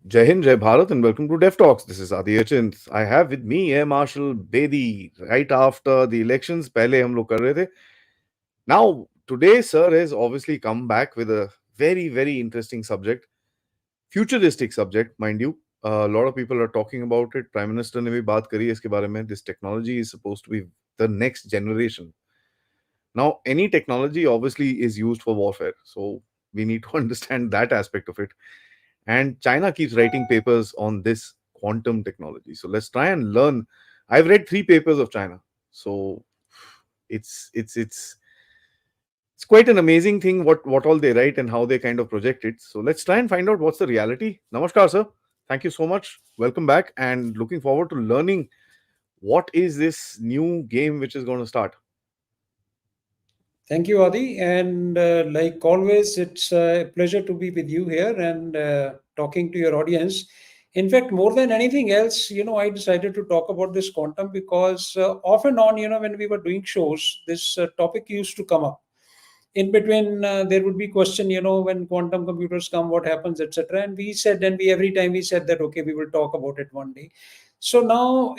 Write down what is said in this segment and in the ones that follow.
Jai Hind, Jai Bharat, and welcome to Dev Talks. This is Aadi. I have with me Marshal Bedi. Right after the elections, पहले हम लोग कर रहे थे. Now, today, sir has obviously come back with a very, very interesting subject, futuristic subject, mind you. A lot of people are talking about it. Prime Minister ने भी बात करी है इसके बारे में. This technology is supposed to be the next generation. Now, any technology obviously is used for warfare, so we need to understand that aspect of it. And China keeps writing papers on this quantum technology. So let's try and learn. I've read three papers of China, so it's it's it's it's quite an amazing thing what all they write and how they kind of project it. So let's try and find out what's the reality. Namaskar, sir. Thank you so much. Welcome back, and looking forward to learning what is this new game which is going to start. Thank you, Adi. And like always, it's a pleasure to be with you here and talking to your audience. In fact, more than anything else, I decided to talk about this quantum because off and on, when we were doing shows, this topic used to come up. In between, there would be question, when quantum computers come, what happens, etc. And we said, and we every time we said that, okay, we will talk about it one day. So now,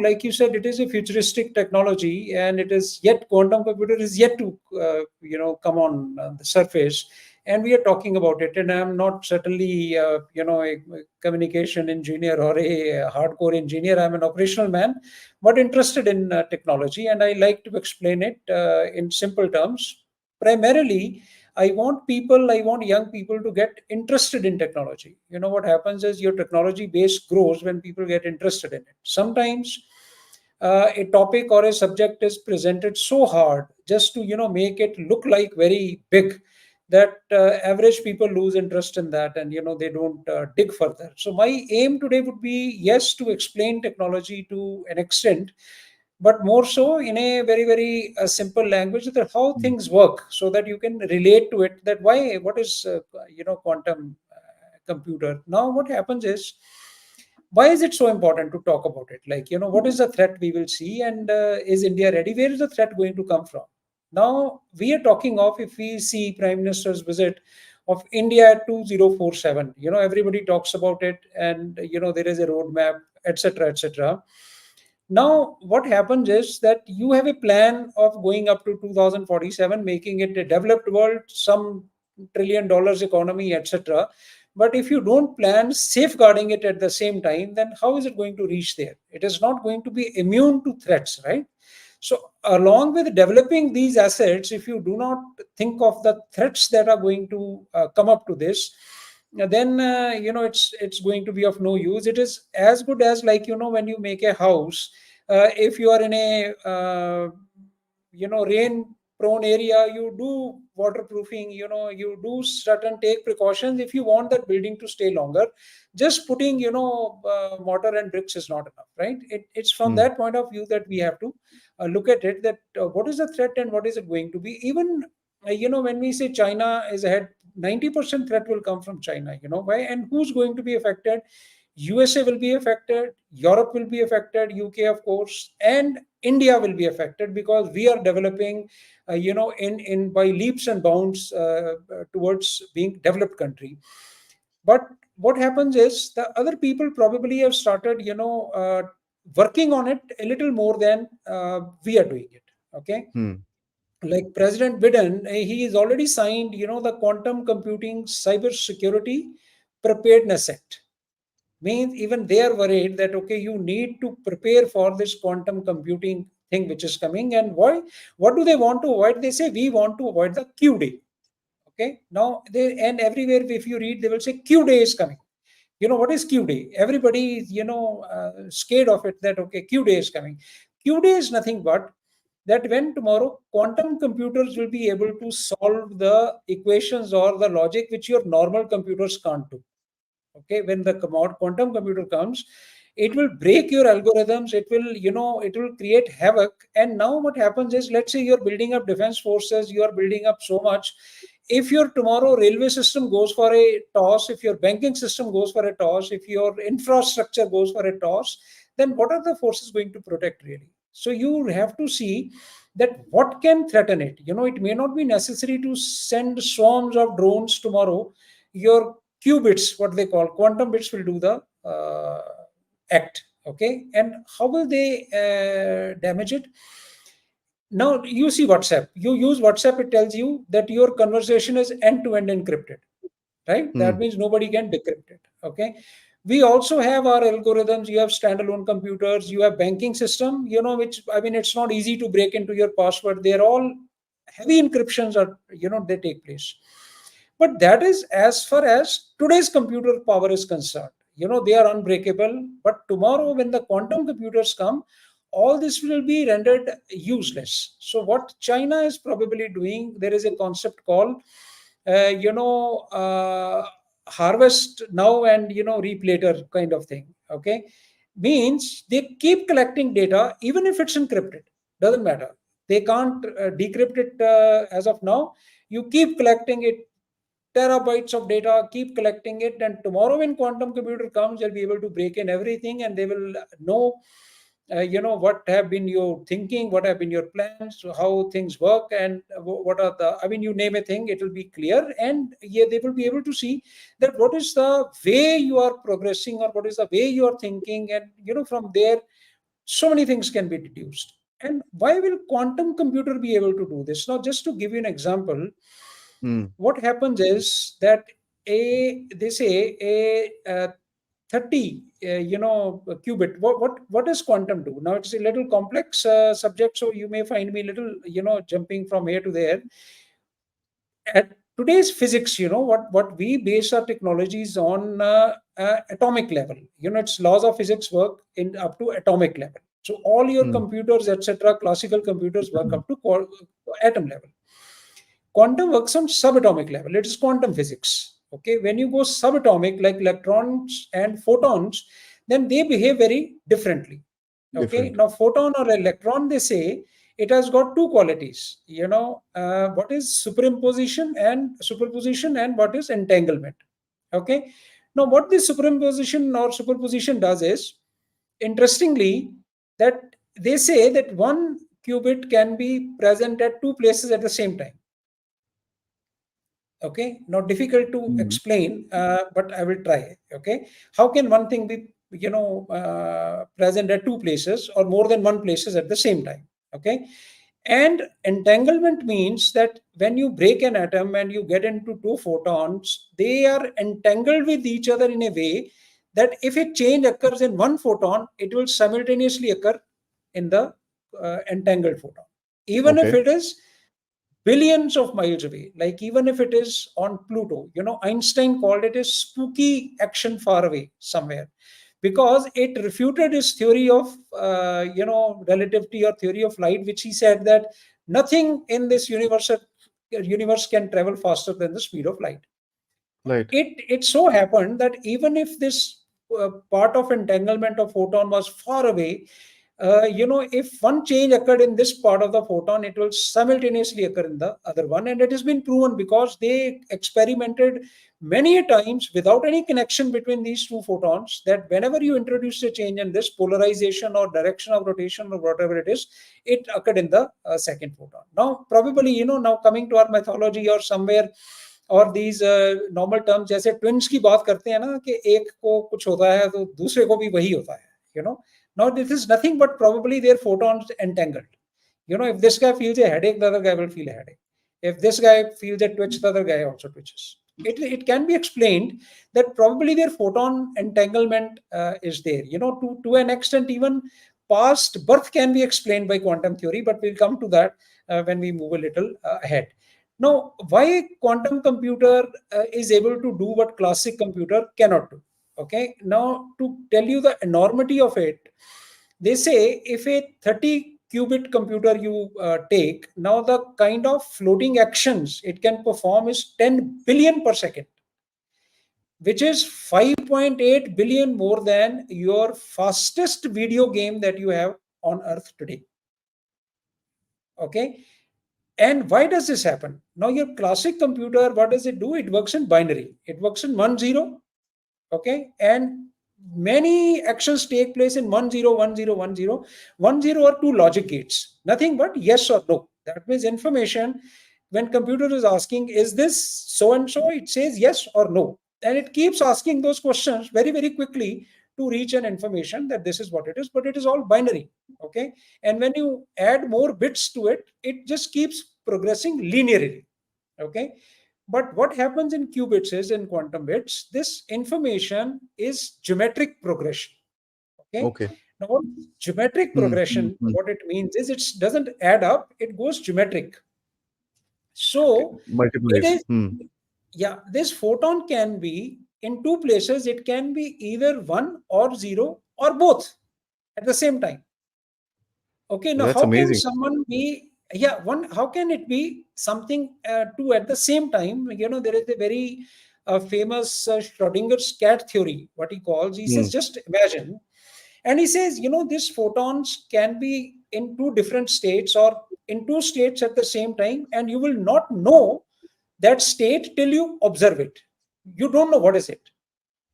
like you said, it is a futuristic technology, and it is yet quantum computer is yet to, come on the surface, and we are talking about it. And I'm not certainly, a communication engineer or a hardcore engineer. I'm an operational man, but interested in technology, and I like to explain it in simple terms. Primarily, I want young people to get interested in technology. What happens is your technology base grows when people get interested in it. Sometimes a topic or a subject is presented so hard just to make it look like very big, that average people lose interest in that, and they don't dig further. So my aim today would be, yes, to explain technology to an extent, but more so in a very very simple language, that how Mm. things work, so that you can relate to it, that why what is quantum computer. Now what happens is, why is it so important to talk about it? Like, what is the threat we will see, and is India ready? Where is the threat going to come from? Now we are talking of, if we see Prime Minister's visit of India at 2047, everybody talks about it, and there is a roadmap, etc., etc. Now what happens is that you have a plan of going up to 2047, making it a developed world, some $1 trillion economy, etc. But if you don't plan safeguarding it at the same time, then how is it going to reach there? It is not going to be immune to threats, right? So along with developing these assets, if you do not think of the threats that are going to come up to this, then it's going to be of no use. It is as good as, like, when you make a house, if you are in a rain prone area, you do waterproofing, you do certain take precautions if you want that building to stay longer. Just putting mortar and bricks is not enough, right? It's from Mm. that point of view that we have to look at it, that what is the threat and what is it going to be. Even when we say China is ahead, 90% threat will come from China. Why? And who's going to be affected? USA will be affected, Europe will be affected, UK, of course, and India will be affected, because we are developing, in by leaps and bounds towards being developed country. But what happens is, the other people probably have started, working on it a little more than we are doing it. Okay, Mm. like President Biden, he has already signed, the Quantum Computing Cyber Security Preparedness Act. Means even they are worried that, okay, you need to prepare for this quantum computing thing which is coming. And why? What do they want to avoid? They say we want to avoid the Q day. Okay, now they, and everywhere if you read, they will say Q day is coming. What is Q day? Everybody is scared of it, that okay, Q day is coming. Q day is nothing but that when tomorrow quantum computers will be able to solve the equations or the logic which your normal computers can't do. Okay, when the quantum computer comes, it will break your algorithms, it will create havoc. And now what happens is, let's say you're building up defense forces, you are building up so much. If your tomorrow railway system goes for a toss, if your banking system goes for a toss, if your infrastructure goes for a toss, then what are the forces going to protect, really? So you have to see that what can threaten it. It may not be necessary to send swarms of drones tomorrow. Your qubits, what they call quantum bits, will do the act. Okay, and how will they damage it? Now you see WhatsApp. You use WhatsApp, it tells you that your conversation is end-to-end encrypted, right? That means nobody can decrypt it. Okay. We also have our algorithms. You have standalone computers, you have banking system, which, I mean, it's not easy to break into your password. They're all heavy encryptions are, they take place. But that is as far as today's computer power is concerned. They are unbreakable. But tomorrow, when the quantum computers come, all this will be rendered useless. So what China is probably doing, there is a concept called, harvest now and reap later kind of thing. Okay, means they keep collecting data even if it's encrypted. Doesn't matter. They can't decrypt it as of now. You keep collecting it, terabytes of data, keep collecting it, and tomorrow when quantum computer comes, they'll be able to break in everything, and they will know what have been your thinking, what have been your plans, how things work, and what are the, I mean, you name a thing, it will be clear. And yeah, they will be able to see that what is the way you are progressing, or what is the way you are thinking, and from there so many things can be deduced. And why will quantum computer be able to do this? Now, just to give you an example, what happens is that they say a 30 qubit. What does quantum do? Now, it's a little complex subject, so you may find me little jumping from here to there. At today's physics, what we base our technologies on, atomic level. Its laws of physics work in up to atomic level. So all your computers, etc., classical computers work up to atom level. Quantum works on subatomic level. It is quantum physics. Okay, when you go subatomic, like electrons and photons, then they behave very differently. Okay, now photon or electron, they say it has got two qualities. What is superposition and what is entanglement. Okay, now what this superposition does is, interestingly, that they say that one qubit can be present at two places at the same time. Okay, not difficult to explain, but I will try. Okay, how can one thing be present at two places or more than one places at the same time? Okay, and entanglement means that when you break an atom and you get into two photons, they are entangled with each other in a way that if a change occurs in one photon, it will simultaneously occur in the entangled photon, even if it is billions of miles away. Like even if it is on Pluto, Einstein called it a spooky action far away somewhere, because it refuted his theory of relativity or theory of light, which he said that nothing in this universe can travel faster than the speed of light. Right. It so happened that even if this part of entanglement of photon was far away, if one change occurred in this part of the photon, it will simultaneously occur in the other one. And it has been proven because they experimented many times without any connection between these two photons, that whenever you introduce a change in this polarization or direction of rotation or whatever it is, it occurred in the second photon. Now, probably, now coming to our mythology or somewhere, और these normal terms, जैसे twins की बात करते हैं ना, कि एक को कुछ होता है तो दूसरे को भी वही होता है, Now this is nothing but probably their photons entangled. If this guy feels a headache, the other guy will feel a headache. If this guy feels a twitch, the other guy also twitches. It can be explained that probably their photon entanglement is there. To an extent, even past birth can be explained by quantum theory, but we'll come to that when we move a little ahead. Now, why quantum computer is able to do what classic computer cannot do? Okay, now to tell you the enormity of it, they say if a 30 qubit computer you take, now the kind of floating actions it can perform is 10 billion per second, which is 5.8 billion more than your fastest video game that you have on Earth today. Okay. And why does this happen? Now, your classic computer, what does it do? It works in binary. It works in 1-0. Okay. And many actions take place in 1-0, 1-0, 1-0. 1-0 are two logic gates. Nothing but yes or no. That means information, when computer is asking, is this so and so? It says yes or no. And it keeps asking those questions very, very quickly to reach an information that this is what it is, but it is all binary. Okay. And when you add more bits to it, it just keeps progressing linearly. Okay. But what happens in qubits is, in quantum bits, this information is geometric progression. Okay. Okay. Now, what geometric progression, Hmm. what it means is it doesn't add up, it goes geometric. So Multiple it ways. is, yeah, this photon can be in two places. It can be either 1 or 0 or both at the same time. Okay, now That's how can amazing. someone be, yeah, one, how can it be something two at the same time? There is a very famous Schrodinger's cat theory, what he calls. He says, Hmm. just imagine. And he says, these photons can be in two different states or in two states at the same time, and you will not know that state till you observe it. You don't know what is it.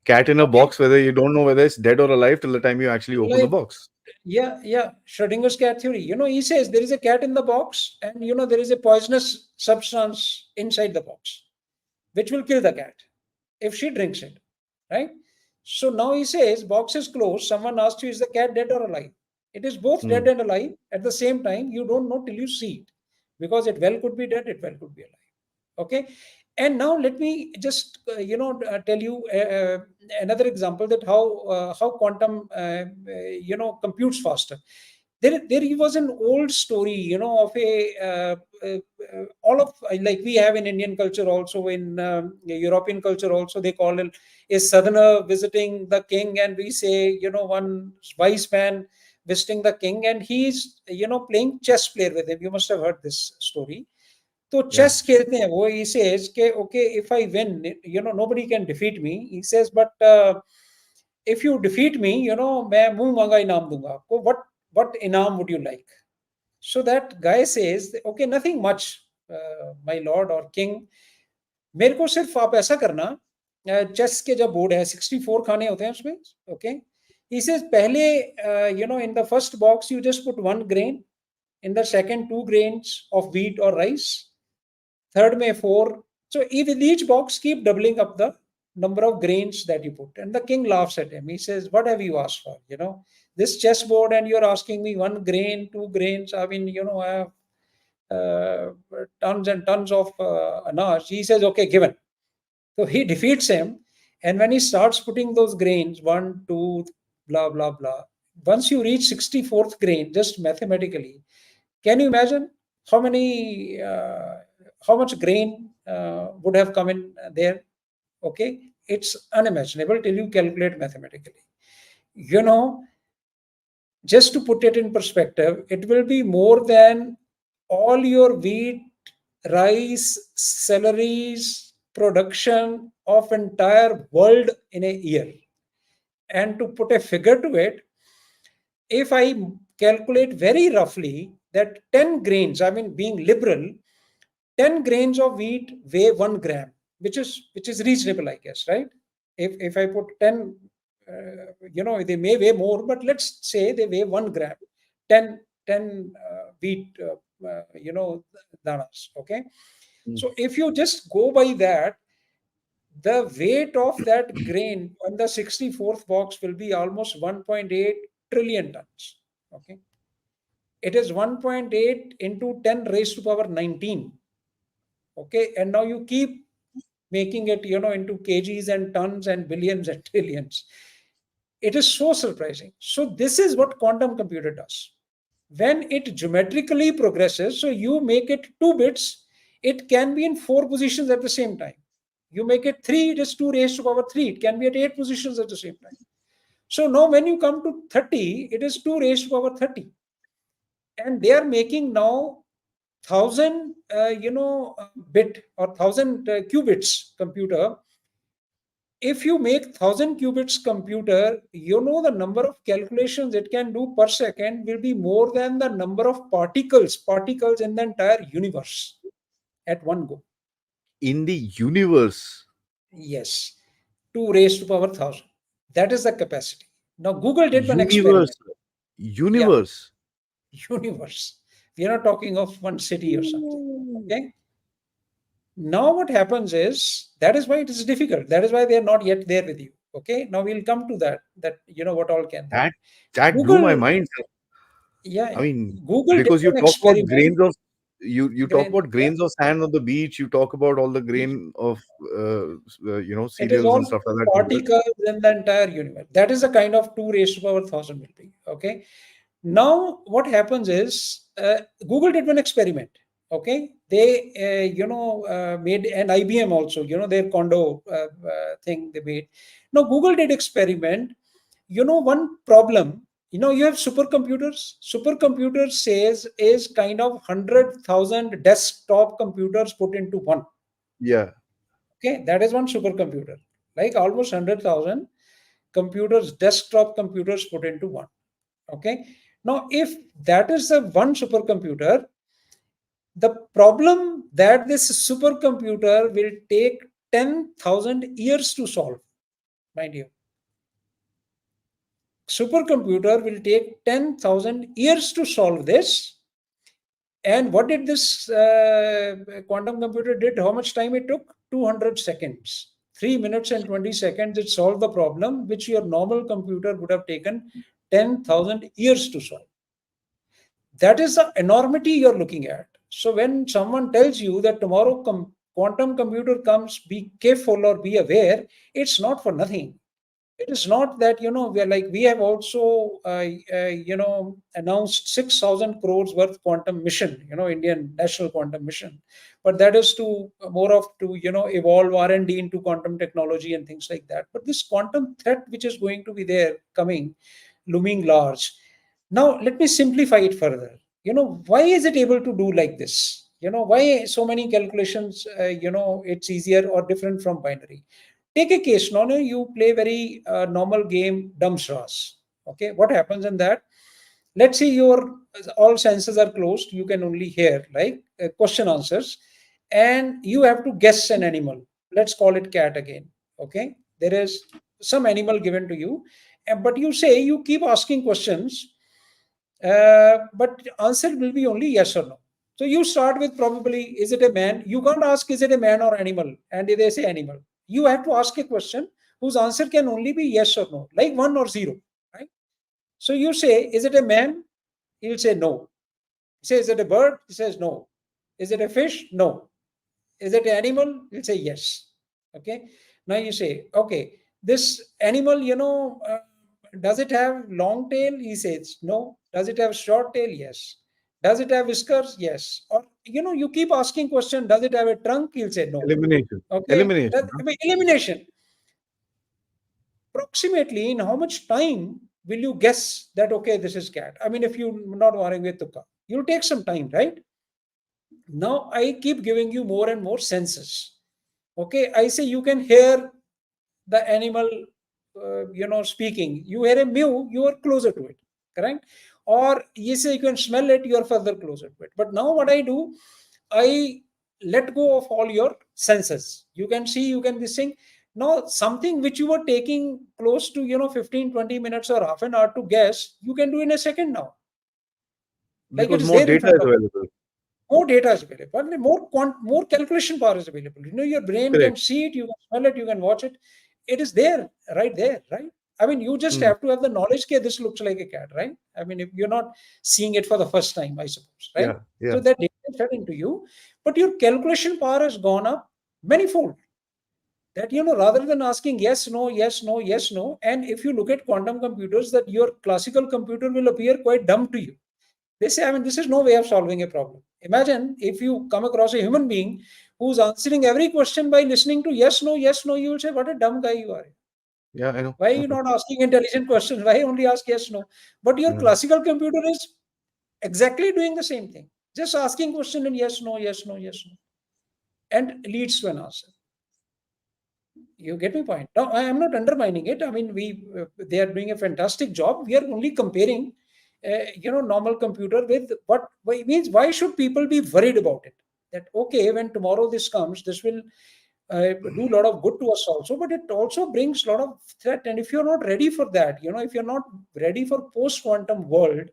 Cat in a Okay. box, whether you don't know whether it's dead or alive till the time you actually open the Like, box. yeah. Schrodinger's cat theory. He says there is a cat in the box, and there is a poisonous substance inside the box, which will kill the cat if she drinks it. Right? So now he says, box is closed. Someone asks you, is the cat dead or alive? It is both Hmm. dead and alive at the same time. You don't know till you see it, because it well could be dead, it well could be alive. Okay. And now let me just tell you another example, that how quantum computes faster. There was an old story, of a all of, like we have in Indian culture, also in European culture also, they call it a southerner visiting the king, and we say, one wise man visiting the king, and he's playing chess player with him. You must have heard this story. तो Yeah. chess खेलते हैं वो. He says कि okay, if I win, nobody can defeat me. He says, but if you defeat me, मैं मुंह मांगा इनाम दूंगा आपको. What इनाम would you like? So that guy says, okay, nothing much, my lord or king. मेरे को सिर्फ आप ऐसा करना, चेस के जब बोर्ड है 64 खाने होते हैं उसमें. ओके. He says, पहले in the first box you just put one grain, in the second 2 grains of wheat or rice, third may 4. So with each box, keep doubling up the number of grains that you put. And the king laughs at him. He says, what have you asked for? This chessboard, and you're asking me 1 grain, 2 grains. I mean, I have tons and tons of anaj. He says, okay, given. So he defeats him. And when he starts putting those grains, 1, 2, blah, blah, blah, once you reach 64th grain, just mathematically, can you imagine how many, how much grain would have come in there? Okay, it's unimaginable till you calculate mathematically. Just to put it in perspective, it will be more than all your wheat, rice, celeries production of entire world in a year. And to put a figure to it, if I calculate very roughly that 10 grains, I mean being liberal, 10 grains of wheat weigh 1 gram, which is reasonable, I guess, right? If I put 10, they may weigh more, but let's say they weigh 1 gram, 10 wheat, danas. Okay. Hmm. So if you just go by that, the weight of that grain on the 64th box will be almost 1.8 trillion tons. Okay. It is 1.8 into 10 raised to power 19. Okay. And now you keep making it, into kgs and tons and billions and trillions. It is so surprising. So this is what quantum computer does. When it geometrically progresses, so you make it 2 bits, it can be in 4 positions at the same time. You make it 3, it is 2 raised to power 3. It can be at 8 positions at the same time. So now when you come to 30, it is 2 raised to power 30. And they are making now 1000 bit or 1000 qubits computer. If you make 1000 qubits computer, the number of calculations it can do per second will be more than the number of particles in the entire universe at one go. In the universe. Yes, 2 raised to power 1000. That is the capacity. Now Google did one Universe. experiment. Yeah, Universe. universe. We are not talking of one city or something. Okay. Now what happens is, that is why it is difficult. That is why they are not yet there with you. Okay. Now we'll come to that, what all can they That be. that blew my Google, mind, sir. yeah, I yeah. mean, Google did because you an talk about experiment. grains of you talk Grain, about yeah. grains of sand on the beach. You talk about all the grain of It is cereals and all stuff like that in the particles in the entire universe. That is the kind of 2 raised to power 1000 will be. Okay. Now, what happens is, Google did one experiment. Okay, they made an IBM also. Their condo thing they made. Now, Google did experiment. One problem. You have supercomputers. Supercomputers says is kind of 100,000 desktop computers put into one. yeah. Okay, that is one supercomputer. Like almost 100,000 computers, desktop computers put into one. Okay. Now, if that is the one supercomputer, the problem that this supercomputer will take 10,000 years to solve, mind you. Supercomputer will take 10,000 years to solve this. And what did this quantum computer did? How much time it took? 200 seconds. 3 minutes and 20 seconds, it solved the problem which your normal computer would have taken 10,000 years to solve. That is the enormity you're looking at. So when someone tells you that tomorrow quantum computer comes, be careful or be aware, it's not for nothing. It is not that we have also announced 6,000 crores worth quantum mission, Indian national quantum mission, but that is to more of to evolve R&D into quantum technology and things like that. But this quantum threat which is going to be there coming, looming large. Now let me simplify it further. Why is it able to do like this? Why so many calculations? It's easier or different from binary. Take a case. Now, you play very normal game, dumb straws. Okay, what happens in that? Let's say your all senses are closed. You can only hear like question answers, and you have to guess an animal. Let's call it cat again. Okay, there is some animal given to you, but you say you keep asking questions, but answer will be only yes or no. So you start with probably, is it a man? You can't ask, is it a man or animal? And they say animal. You have to ask a question whose answer can only be yes or no, like 1 or 0, right? So you say, is it a man? He'll say no. He says, is it a bird? He says no. Is it a fish? No. Is it an animal? He'll say yes. Okay. Now you say, okay, this animal, does it have long tail? He says no. Does it have short tail? Yes. Does it have whiskers? Yes. Or you keep asking question. Does it have a trunk? He'll say no. Elimination. Okay. Elimination. Huh? Elimination. Approximately in how much time will you guess that okay, this is cat? I mean, if you're not worrying with tukka, you'll take some time, right? Now I keep giving you more and more senses. Okay, I say you can hear the animal, speaking. You hear a mew, you are closer to it, correct? Or you say you can smell it, you are further closer to it. But now what I do, I let go of all your senses. You can see, you can this thing. Now something which you were taking close to 15, 20 minutes or half an hour to guess, you can do in a second now. Like it Because is more there in data front is of you. available. More data is available, and more calculation power is available. Your brain can Correct. see it, you can smell it, you can watch it. It is there, right there, right? I mean, you just Hmm. have to have the knowledge that this looks like a cat, right? I mean, if you're not seeing it for the first time, I suppose, right? Yeah. Yeah. So that data is fed into you, but your calculation power has gone up manifold. That rather than asking yes, no, yes, no, yes, no, and if you look at quantum computers, that your classical computer will appear quite dumb to you. They say, I mean, this is no way of solving a problem. Imagine if you come across a human being who's answering every question by listening to yes, no, you will say, what a dumb guy you are. Yeah. I know. Why are you not asking intelligent questions? Why only ask yes, no? But your Yeah. classical computer is exactly doing the same thing. Just asking question and yes, no, yes, no, yes, no. And leads to an answer. You get my point. No, I am not undermining it. I mean, they are doing a fantastic job. We are only comparing, normal computer with what it means. Why should people be worried about it? That okay, when tomorrow this comes, this will do a lot of good to us also, but it also brings a lot of threat. And if you're not ready for that, if you're not ready for post quantum world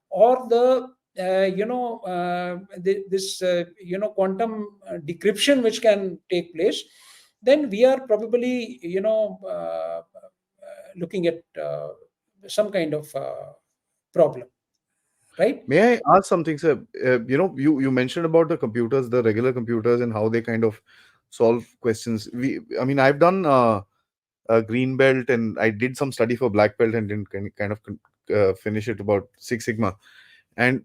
or the this quantum decryption which can take place, then we are probably looking at some kind of problem, right? May I ask something, sir? You mentioned about the computers, the regular computers, and how they kind of solve questions. I mean, I've done a green belt, and I did some study for black belt, and didn't kind of finish it about Six Sigma. And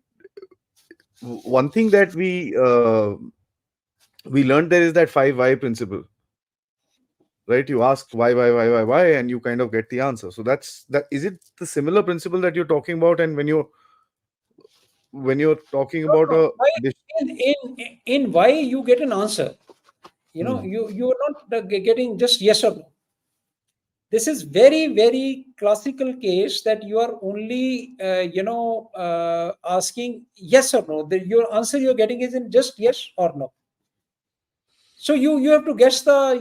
one thing that we learned there is that five why principle, right? You ask why, and you kind of get the answer. So that's that. Is it the similar principle that you're talking about? And when you're talking No, about no. a Why, dish, in why you get an answer. hmm, You're not getting just yes or no. This is very very classical case that you are only asking yes or no. Your answer you're getting is in just yes or no. So you have to guess the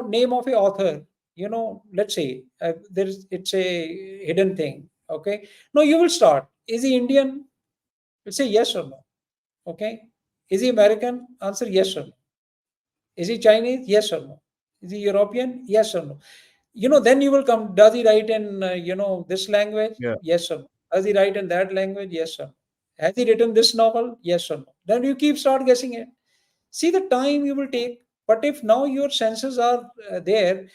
name of a author. Let's say it's a hidden thing. Okay. No, you will start. Is he Indian? You'll say yes or no. Okay. Is he American? Answer yes or no. Is he Chinese? Yes or no. Is he European? Yes or no. Then you will come. Does he write in this language? yeah, Yes or no. Does he write in that language? Yes or no. Has he written this novel? Yes or no. Then you keep start guessing it. See the time you will take. But if now your senses are there,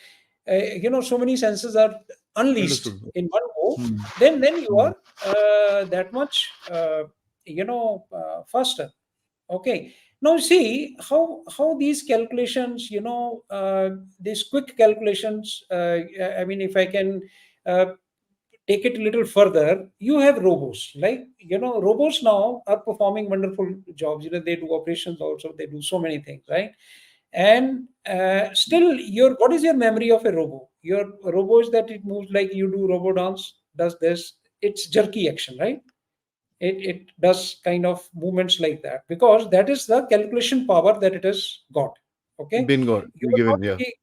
so many senses are unleashed understood. in one go, Hmm. then you Hmm. are that much faster. Okay. Now see how these calculations, these quick calculations. I mean, if I can uh, take it a little further, you have robots. Like robots now are performing wonderful jobs. They do operations also. They do so many things, right? And still, your what is your memory of a robo? Your robo is that it moves like you do. Robo dance does this. It's jerky action, right? It does kind of movements like that because that is the calculation power that it has got. Okay, Been got you will not given, yeah. see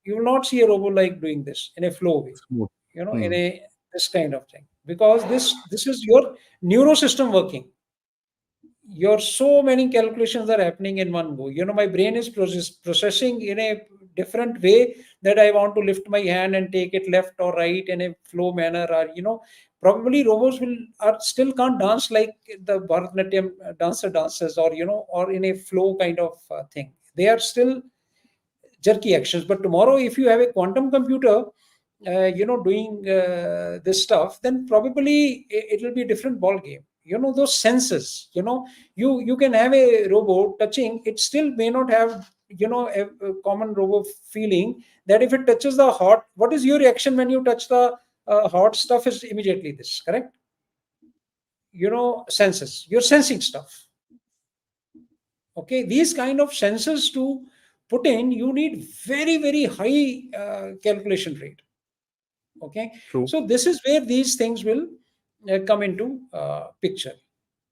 you will not see a robo like doing this in a flow way, Smooth. in Hmm. a this kind of thing, because this is your neurosystem working. Your so many calculations are happening in one go. My brain is processing in a different way, that I want to lift my hand and take it left or right in a flow manner, or probably robots will are still can't dance like the Bharatanatyam dancer dances, or or in a flow kind of thing. They are still jerky actions. But tomorrow, if you have a quantum computer, doing this stuff, then probably it will be a different ball game. Those senses. You can have a robot touching. It still may not have a common robot feeling that if it touches the hot, what is your reaction when you touch the hot stuff? Is immediately this correct? Senses. You're sensing stuff. Okay, these kind of sensors to put in, you need very very high calculation rate. Okay, True. so this is where these things will come into picture.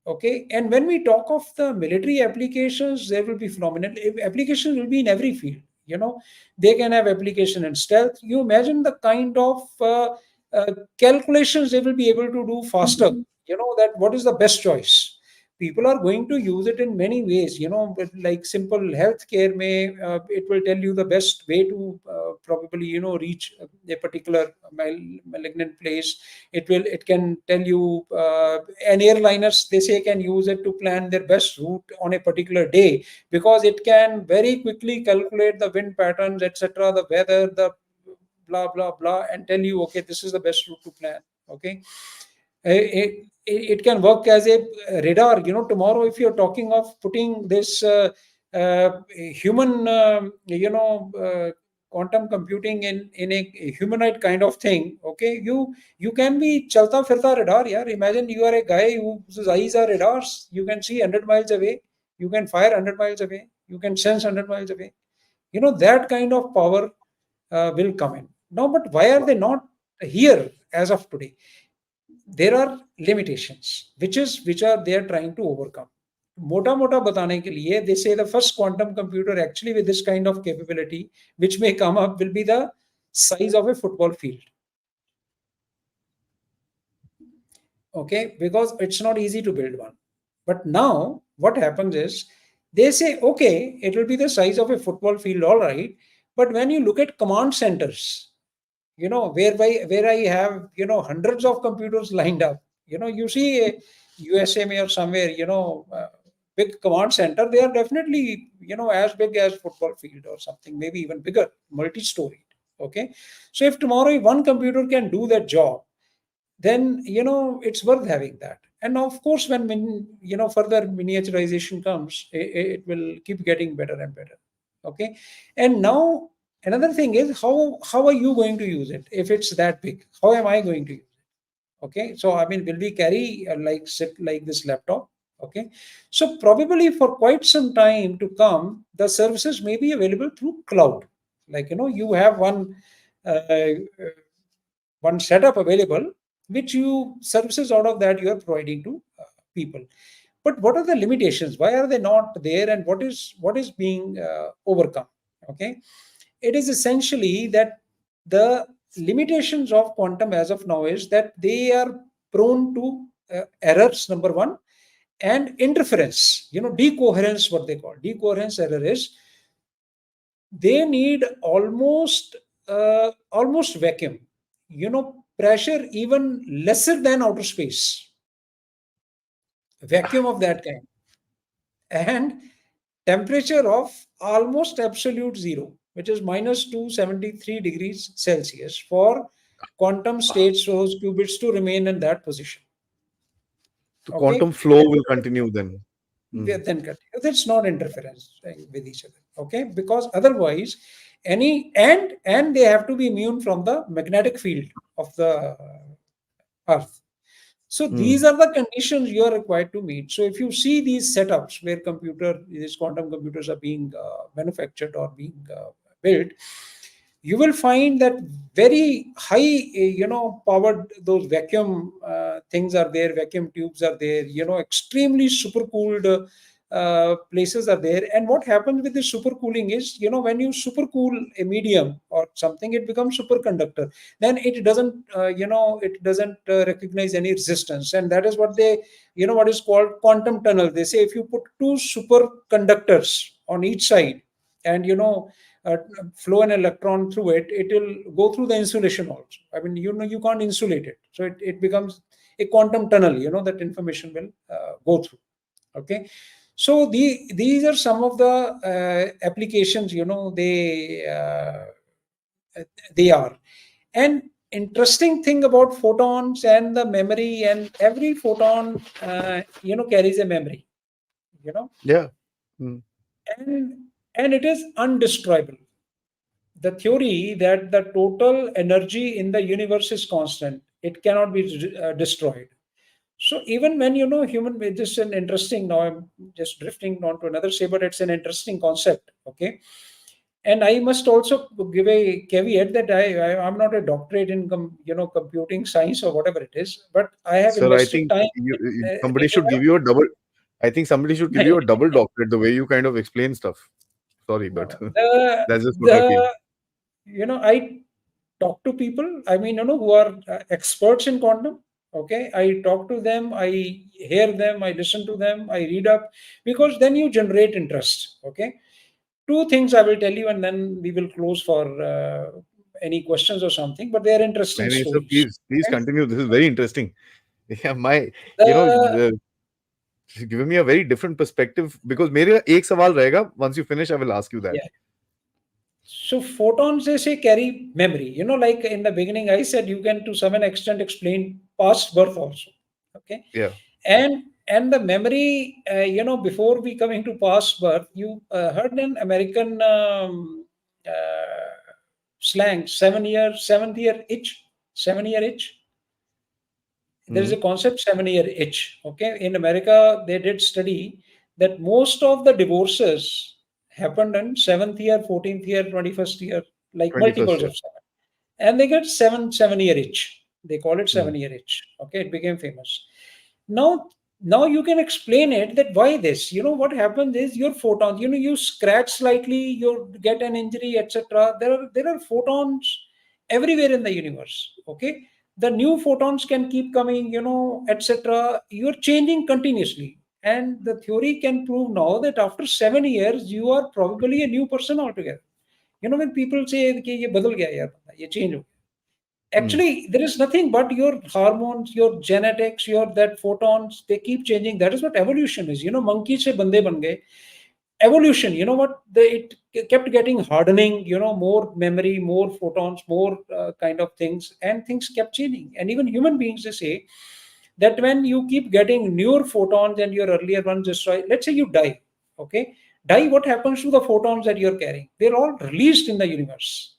Okay, and when we talk of the military applications, there will be phenomenal applications will be in every field. They can have application in stealth. You imagine the kind of calculations they will be able to do faster. That what is the best choice. People are going to use it in many ways. But like simple healthcare may it will tell you the best way to probably reach a particular malignant place. It can tell you, an airliners they say can use it to plan their best route on a particular day, because it can very quickly calculate the wind patterns, etc., the weather, the blah blah blah, and tell you, okay, this is the best route to plan. Okay. It can work as a radar. Tomorrow, if you're talking of putting this human quantum computing in a humanoid kind of thing. Okay, you can be chalta firta radar. Yeah, imagine you are a guy whose eyes are radars. You can see 100 miles away. You can fire 100 miles away. You can sense 100 miles away. That kind of power will come in now. But why are they not here as of today? There are limitations which are they are trying to overcome. Mota mota batane ke liye, they say the first quantum computer actually with this kind of capability which may come up will be the size of a football field. Okay, because it's not easy to build one. But now what happens is they say, okay, it will be the size of a football field, all right. But when you look at command centers, where I have, hundreds of computers lined up, you see a USMA or somewhere, big command center, they are definitely, as big as football field or something, maybe even bigger, multi-storied. Okay. So if tomorrow one computer can do that job, then it's worth having that. And of course, when further miniaturization comes, it will keep getting better and better. Okay. And now another thing is, how are you going to use it if it's that big? How am I going to use it? Okay. So I mean, will we carry like sit like this laptop? Okay. So probably for quite some time to come, the services may be available through cloud. Like, you have uh, one setup available, which you services out of that you are providing to people. But what are the limitations? Why are they not there? And what is being overcome? Okay, it is essentially that the limitations of quantum as of now is that they are prone to errors, number one, and interference. Decoherence, what they call decoherence error is, they need almost vacuum, pressure even lesser than outer space, vacuum of that kind, and temperature of almost absolute zero, which is minus 273 degrees Celsius, for quantum states, those qubits, to remain in that position. The Okay. quantum flow will continue then. Mm. Then continue. That's not interference with each other. Okay, because otherwise, and they have to be immune from the magnetic field of the Earth. So these Mm. are the conditions you are required to meet. So if you see these setups where these quantum computers are being manufactured or being built, you will find that very high, powered, those vacuum things are there, vacuum tubes are there, extremely super cooled places are there. And what happens with the supercooling is, when you supercool a medium or something, it becomes superconductor. Then it doesn't recognize any resistance, and that is what what is called quantum tunnel. They say if you put two superconductors on each side, and uh, flow an electron through it, it will go through the insulation also. I mean, you can't insulate it, so it becomes a quantum tunnel, that information will go through. Okay. So these are some of the applications, they are. And interesting thing about photons and the memory, and every photon carries a memory, you know Yeah. Mm. and it is undestroyable. The theory that the total energy in the universe is constant, it cannot be destroyed. So even when human, this is an interesting, now I'm just drifting on to another say, but it's an interesting concept. Okay. And I must also give a caveat that I'm not a doctorate in computing science or whatever it is, but I have Sir, I invested think time somebody reading should give up. you a double. I think somebody should give you a double doctorate the way you kind of explain stuff. Sorry, but No, the that's just what I feel. the I talk to people, I mean, who are experts in quantum. Okay. I talk to them, I hear them, I listen to them, I read up, because then you generate interest. Okay. Two things I will tell you, and then we will close for any questions or something, but they are interesting Nahin, sir, stories. please Okay. continue. This is very interesting. Yeah, The the, giving me a very different perspective because मेरा एक सवाल रहेगा. Once you finish, I will ask you that. Yeah. So photons, they say, carry memory. Like in the beginning, I said you can to some extent explain past birth also. Okay. Yeah. And the memory, before we coming to past birth, you heard an American slang, 7 year itch, 7 year itch. There is Mm. a concept, 7 year itch. Okay. In America, they did study that most of the divorces happened in seventh year, 14th year, 21st year, like 21st multiples year. of seven. And they get 7 year itch. They call it Mm. 7 year itch. Okay. It became famous. Now, now you can explain it that why this. What happens is your photons, you scratch slightly, you get an injury, etc. There are photons everywhere in the universe. Okay. The new photons can keep coming, etc. You're changing continuously. And the theory can prove now that after 7 years, you are probably a new person altogether. When people say कि ये बदल गया यार, ये change हो गया. Hmm. Actually, there is nothing but your hormones, your genetics, your that photons, they keep changing. That is what evolution is. Monkey se bande ban gaye. Evolution, what it kept getting hardening, more memory, more photons, more kind of things, and things kept changing. And even human beings, they say that when you keep getting newer photons and your earlier ones destroy, let's say you die, okay, die, what happens to the photons that you're carrying? They're all released in the universe.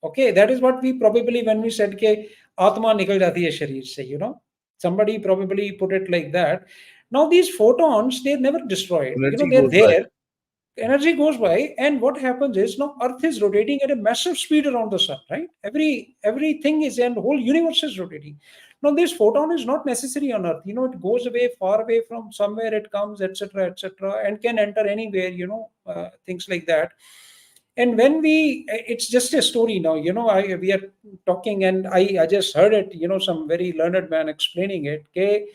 Okay, that is what we probably, when we said ke atma nikal jati hai sharir se, somebody probably put it like that. Now these photons, they're never destroyed, Energy they're goes by. there. Energy goes by, and what happens is now earth is rotating at a massive speed around the sun, right? Everything is, and the whole universe is rotating. Now this photon is not necessary on earth, it goes away, far away from somewhere, it comes, etc., etc., and can enter anywhere, things like that. And when it's just a story now, we are talking, and I just heard it, some very learned man explaining it, okay,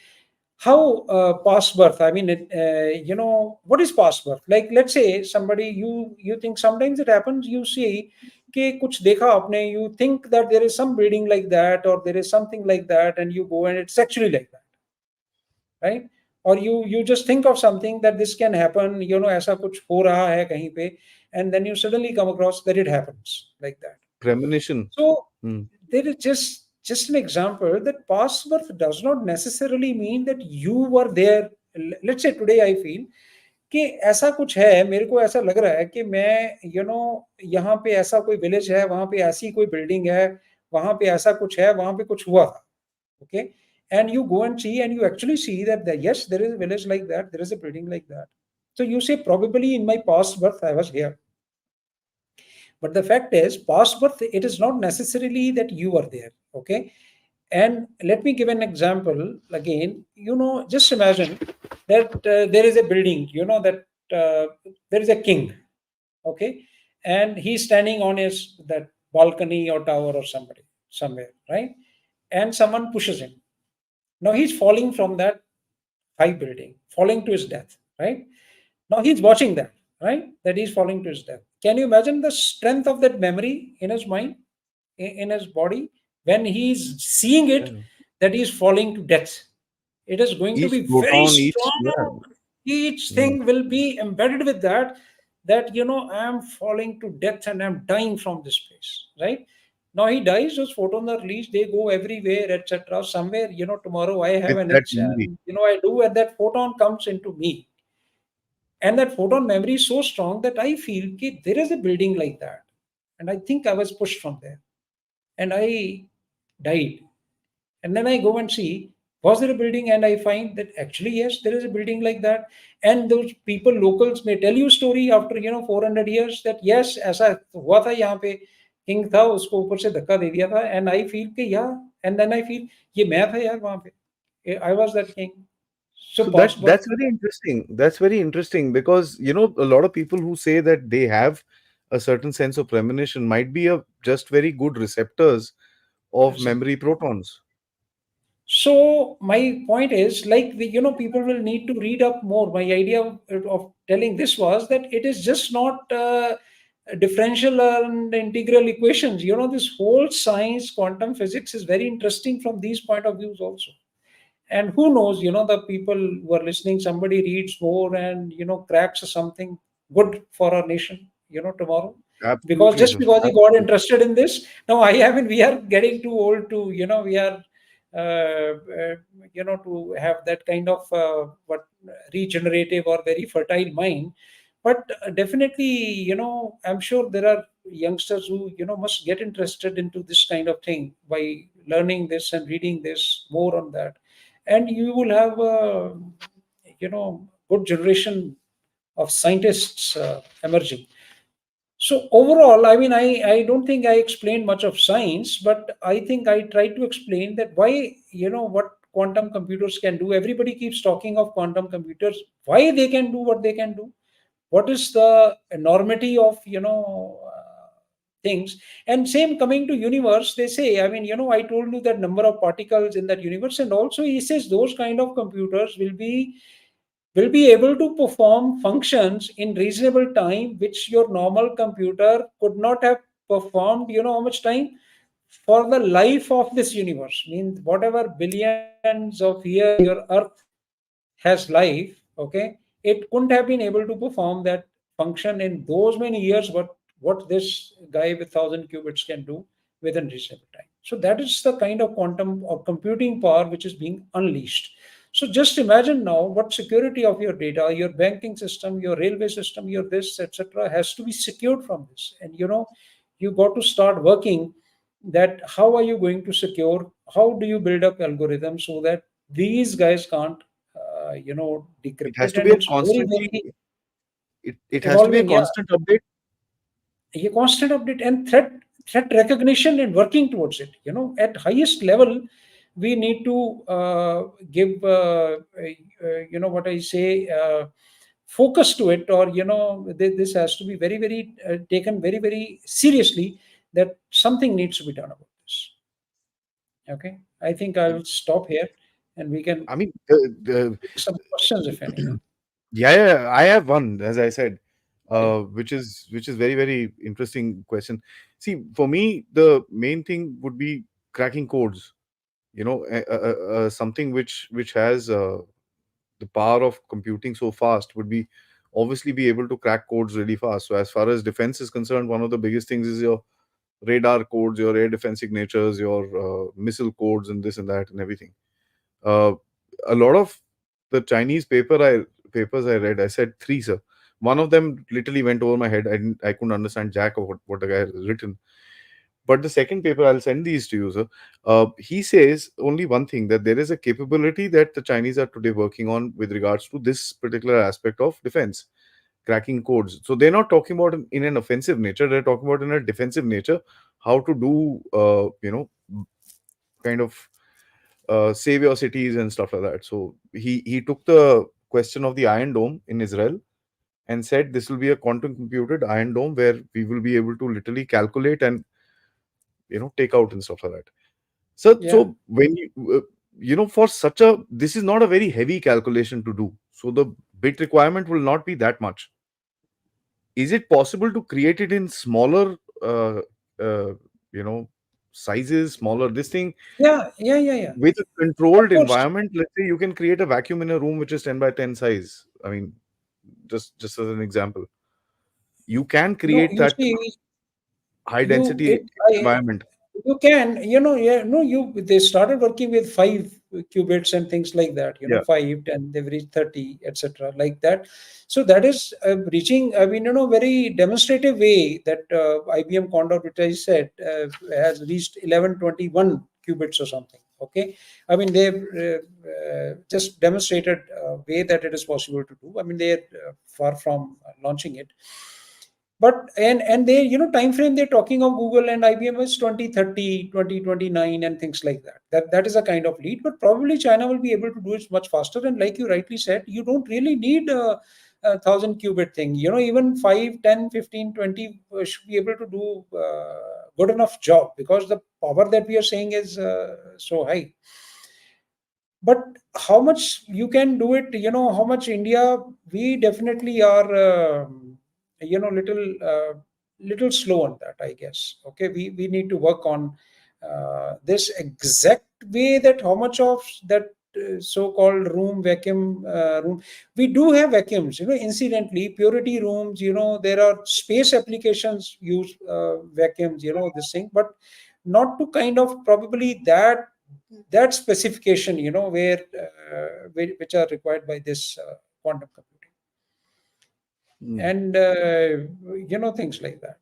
how past birth, I mean, what is past birth? Like, let's say somebody, you think sometimes it happens, you see कि कुछ देखा आपने, you think that there is some building like that, or there is something like that, and you go and it's actually like that, right? Or you just think of something that this can happen, ऐसा कुछ हो रहा है कहीं पे, and then you suddenly come across that it happens like that. Premonition. So Hmm. there is just an example that past birth does not necessarily mean that you were there. Let's say today I feel कि ऐसा कुछ है, मेरे को ऐसा लग रहा है कि मैं यहाँ पे ऐसा कोई विलेज है, वहां पे ऐसी कोई बिल्डिंग है, वहां पे ऐसा कुछ है, वहां पे कुछ हुआ था. Okay, and you go and see, and you actually see that yes, there is a village like that, there is a building like that. So you say probably in my past birth I was here. But the fact is, past birth, it is not necessarily that you were there. Okay. And let me give an example again. Just imagine that there is a building, that there is a king. Okay. And he's standing on his that balcony or tower or somewhere, right? And someone pushes him. Now he's falling from that high building, falling to his death, right? Now he's watching that, right? That he's falling to his death. Can you imagine the strength of that memory in his mind, in his body, when he's seeing it, Yeah. that he's falling to death? It is going to Each be very proton, each, yeah. strong. Each Hmm. thing will be embedded with that, I'm falling to death and I'm dying from this place, right? Now he dies, those photons are released, they go everywhere, etc. Somewhere, tomorrow I have With an that itch, memory. and I do, and that photon comes into me. And that photon memory is so strong that I feel that there is a building like that. And I think I was pushed from there. And I died. And then I go and see, was there a building? And I find that actually, yes, there is a building like that. And those people, locals, may tell you story after 400 years that yes, ऐसा हुआ था यहाँ पे, king था, उसको ऊपर से धक्का दे दिया था. And I feel कि yeah, and then I feel ये मैं था यार वहाँ पे. I was that king. So So that past birth. that's very interesting. That's very interesting because a lot of people who say that they have a certain sense of premonition might be a just very good receptors of Absolutely. memory protons. So my point is, like, people will need to read up more. My idea of telling this was that it is just not differential and integral equations. This whole science, quantum physics, is very interesting from these point of views also. And who knows, the people who are listening, somebody reads more and cracks something good for our nation, tomorrow. Because Absolutely, just sir. because he got Absolutely. interested in this, now we are getting too old to, we are to have that kind of what regenerative or very fertile mind. But definitely, I'm sure there are youngsters who must get interested into this kind of thing by learning this and reading this more on that, and you will have a good generation of scientists emerging. So overall, I mean, I don't think I explained much of science, but I think I tried to explain that why, what quantum computers can do. Everybody keeps talking of quantum computers, why they can do what they can do. What is the enormity of, things. And same coming to universe, they say, I mean, I told you that number of particles in that universe, and also he says those kind of computers will be able to perform functions in reasonable time which your normal computer could not have performed. You know how much time? For the life of this universe, means whatever billions of years your earth has life, okay, it couldn't have been able to perform that function in those many years, what this guy with 1,000 qubits can do within reasonable time. So that is the kind of quantum or computing power which is being unleashed. So just imagine now what security of your data, your banking system, your railway system, your this, etc., has to be secured from this. And you got to start working that how are you going to secure, how do you build up algorithms so that these guys can't It decrypt has it. to And be a it's very constantly very it has to be a evolving. Yeah, constant update. a constant update and threat recognition and working towards it. At highest level, we need to give what I say, focus to it, or this has to be very very taken very very seriously, that something needs to be done about this. Okay, I think I'll stop here, and we can I mean, take some questions if any. Yeah. yeah, I have one, as I said, Okay. which is very very interesting question. See, for me, the main thing would be cracking codes. Something which has the power of computing so fast would be obviously be able to crack codes really fast. So as far as defense is concerned, one of the biggest things is your radar codes, your air defense signatures, your missile codes, and this and that and everything. Uh, a lot of the Chinese papers I read, I said three, sir. One of them literally went over my head. I couldn't understand jack of what the guy has written. But the second paper, I'll send these to you, sir. He says only one thing, that there is a capability that the Chinese are today working on with regards to this particular aspect of defense, cracking codes. So they're not talking about in an offensive nature; they're talking about in a defensive nature, how to do, kind of save your cities and stuff like that. So he took the question of the Iron Dome in Israel and said this will be a quantum computed Iron Dome where we will be able to literally calculate and take out and stuff like that. Yeah. So when for such a, this is not a very heavy calculation to do. So the bit requirement will not be that much. Is it possible to create it in smaller, uh, you know, sizes, smaller this thing Yeah. Yeah. Yeah. Yeah. with a Of controlled course. environment? Let's say you can create a vacuum in a room which is 10 by 10 size. I mean, just as an example, you can No, create you that see, high you density it, I environment. you can, yeah, no, they started working with 5 qubits and things like that, Yeah. 5, 10, they've reached 30, etc., like that. So that is reaching, I mean, very demonstrative way that IBM Condor, which I said, has reached 1121 qubits or something. Okay, I mean, they've just demonstrated a way that it is possible to do. I mean, they're far from launching it, but and they, time frame they're talking of Google and IBM is 2030, 2029, and things like that. That is a kind of lead, but probably China will be able to do it much faster. And like you rightly said, you don't really need a 1,000 qubit thing. Even 5, 10, 15, 20 should be able to do good enough job, because the power that we are saying is so high. But how much you can do it, how much India, we definitely are little slow on that, I guess. Okay, we need to work on this exact way, that how much of that so-called room vacuum room. We do have vacuums, incidentally, purity rooms, there are space applications use vacuums, this thing, but not to kind of probably that specification, which are required by this quantum computing, Hmm. and things like that.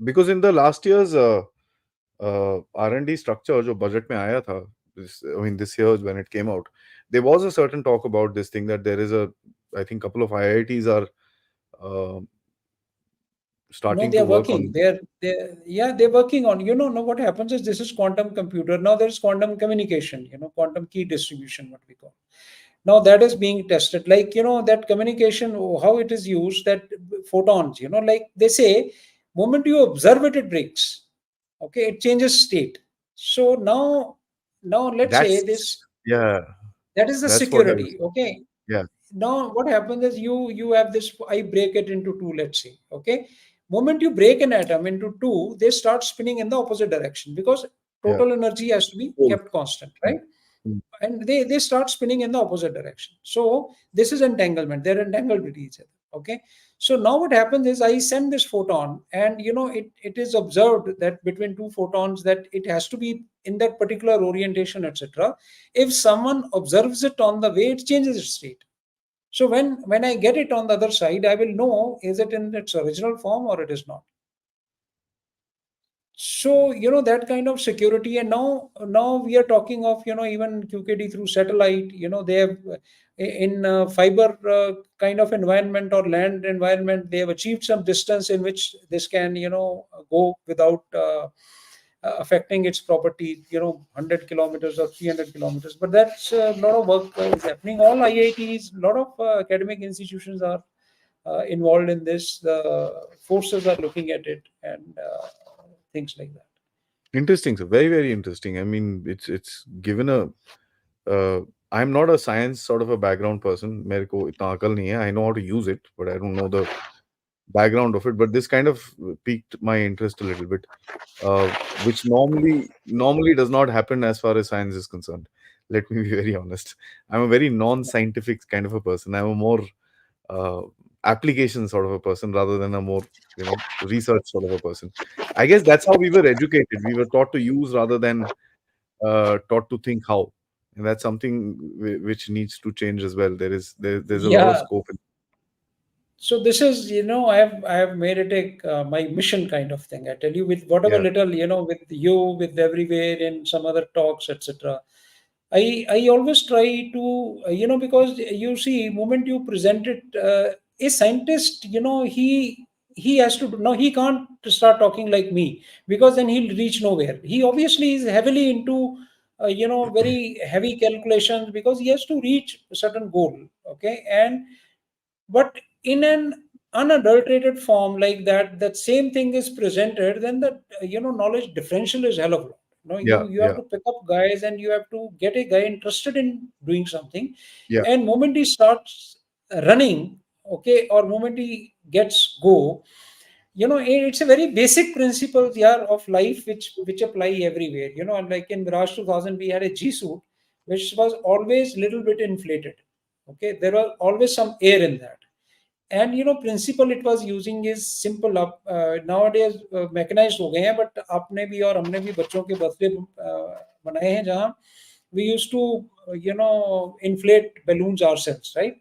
Because in the last year's R&D structure जो budget में आया था, I mean this year when it came out, there was a certain talk about this thing, that there is a, I think, couple of IITs are uh, No, starting they to are work working. on. They're working on. No, what happens is, this is quantum computer. Now there's quantum communication. Quantum key distribution, what we call. Now that is being tested. Like, that communication, how it is used. That photons. Like they say, Moment you observe it, it breaks. Okay, it changes state. So now let's say That's this, yeah. that is the That's what I was. security. Okay, Yeah. now what happens is you have this, I break it into two, let's say. Okay, moment you break an atom into two, they start spinning in the opposite direction, because Yeah. total energy has to be Cool. kept constant, Mm, right? mm. And they start spinning in the opposite direction. So this is entanglement, they're entangled with each other. Okay, so now what happens is I send this photon, and it is observed that between two photons that it has to be in that particular orientation, etc. If someone observes it on the way, it changes its state. So when I get it on the other side, I will know is it in its original form or it is not. So that kind of security. And now we are talking of even QKD through satellite. They have in fiber kind of environment or land environment, they have achieved some distance in which this can go without affecting its property, 100 kilometers or 300 kilometers. But that's a lot of work is happening. All IITs, a lot of academic institutions are involved in this. The forces are looking at it, and things like that. Interesting. So very, very interesting. I mean, it's given a. Uh, I'm not a science sort of a background person. मेरे को इतना अकल नहीं है. I know how to use it, but I don't know the background of it. But this kind of piqued my interest a little bit, which normally does not happen as far as science is concerned. Let me be very honest. I'm a very non-scientific kind of a person. I'm a more uh, application sort of a person rather than a more research sort of a person. I guess that's how we were educated. We were taught to use rather than taught to think how, and that's something which needs to change as well. There's a lot of Yeah. scope in. So this is, I have made it my mission kind of thing. I tell you, with whatever Yeah, little, with you, with everywhere, in some other talks, etc. I always try to, because you see, moment you present it, a scientist, he has to no, he can't start talking like me, because then he'll reach nowhere. He obviously is heavily into, very heavy calculations, because he has to reach a certain goal. Okay, and but in an unadulterated form like that same thing is presented, then the knowledge differential is hell of a lot. yeah, You have yeah, to pick up guys, and you have to get a guy interested in doing something. yeah. And moment he starts running, okay, or moment he gets go, it's a very basic principles, yeah, of life, which apply everywhere. And like in Mirage 2000, we had a G suit which was always little bit inflated. Okay, there was always some air in that. And principle it was using is simple. Up nowadays mechanized हो गए हैं, but आपने भी और हमने भी बच्चों के बर्थडे बनाए हैं, जहाँ we used to inflate balloons ourselves, right?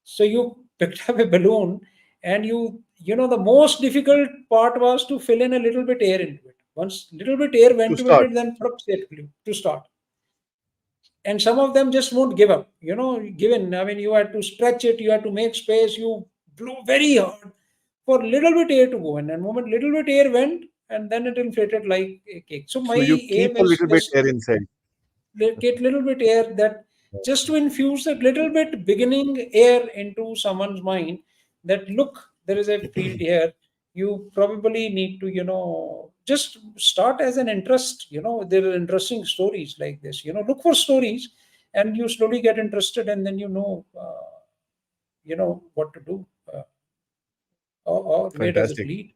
So you picked up a balloon, and the most difficult part was to fill in a little bit air into it. Once little bit air To went to start. it, then it flew to start. And some of them just won't give up, given, I mean, you had to stretch it, you had to make space, you blow very hard for little bit air to go in, and moment little bit air went, and then it inflated like a cake. So my So you keep aim a is little bit just air inside. get little bit air, that just to infuse that little bit beginning air into someone's mind, that look, there is a field here. You probably need to just start as an interest. There are interesting stories like this. Look for stories, and you slowly get interested, and then what to do, or where does it Fantastic. lead.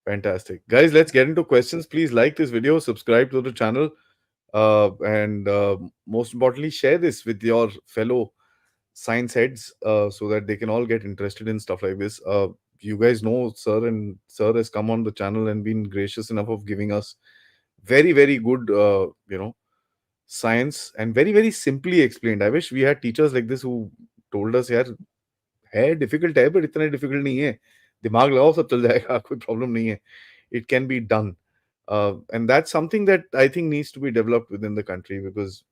Fantastic. Guys, let's get into questions. Please like this video, subscribe to the channel, and most importantly, share this with your fellow science heads so that they can all get interested in stuff like this. You guys know, sir, and sir has come on the channel and been gracious enough of giving us very, very good, science and very, very simply explained. I wish we had teachers like this who told us, यार है difficult है, but इतना difficult नहीं है. दिमाग लगाओ सब चल जाएगा, कोई प्रॉब्लम नहीं है. It can be done. And that's something that I think needs to be developed within the country because,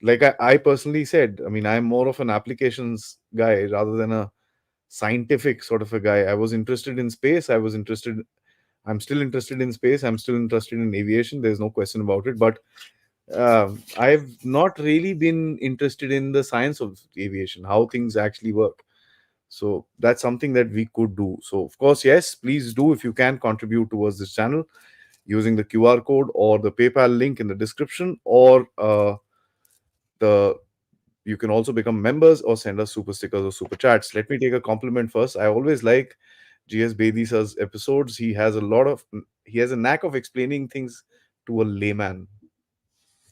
like I personally said, I mean, I'm more of an applications guy rather than a scientific sort of a guy. I was interested in space. I'm still interested in space. I'm still interested in aviation. There's no question about it. But I've not really been interested in the science of aviation, how things actually work. So that's something that we could do. So of course, yes, please do, if you can, contribute towards this channel using the QR code or the PayPal link in the description, or the you can also become members or send us super stickers or super chats. Let me take a compliment first. I always like GS Bedi sir's episodes. He has a knack of explaining things to a layman.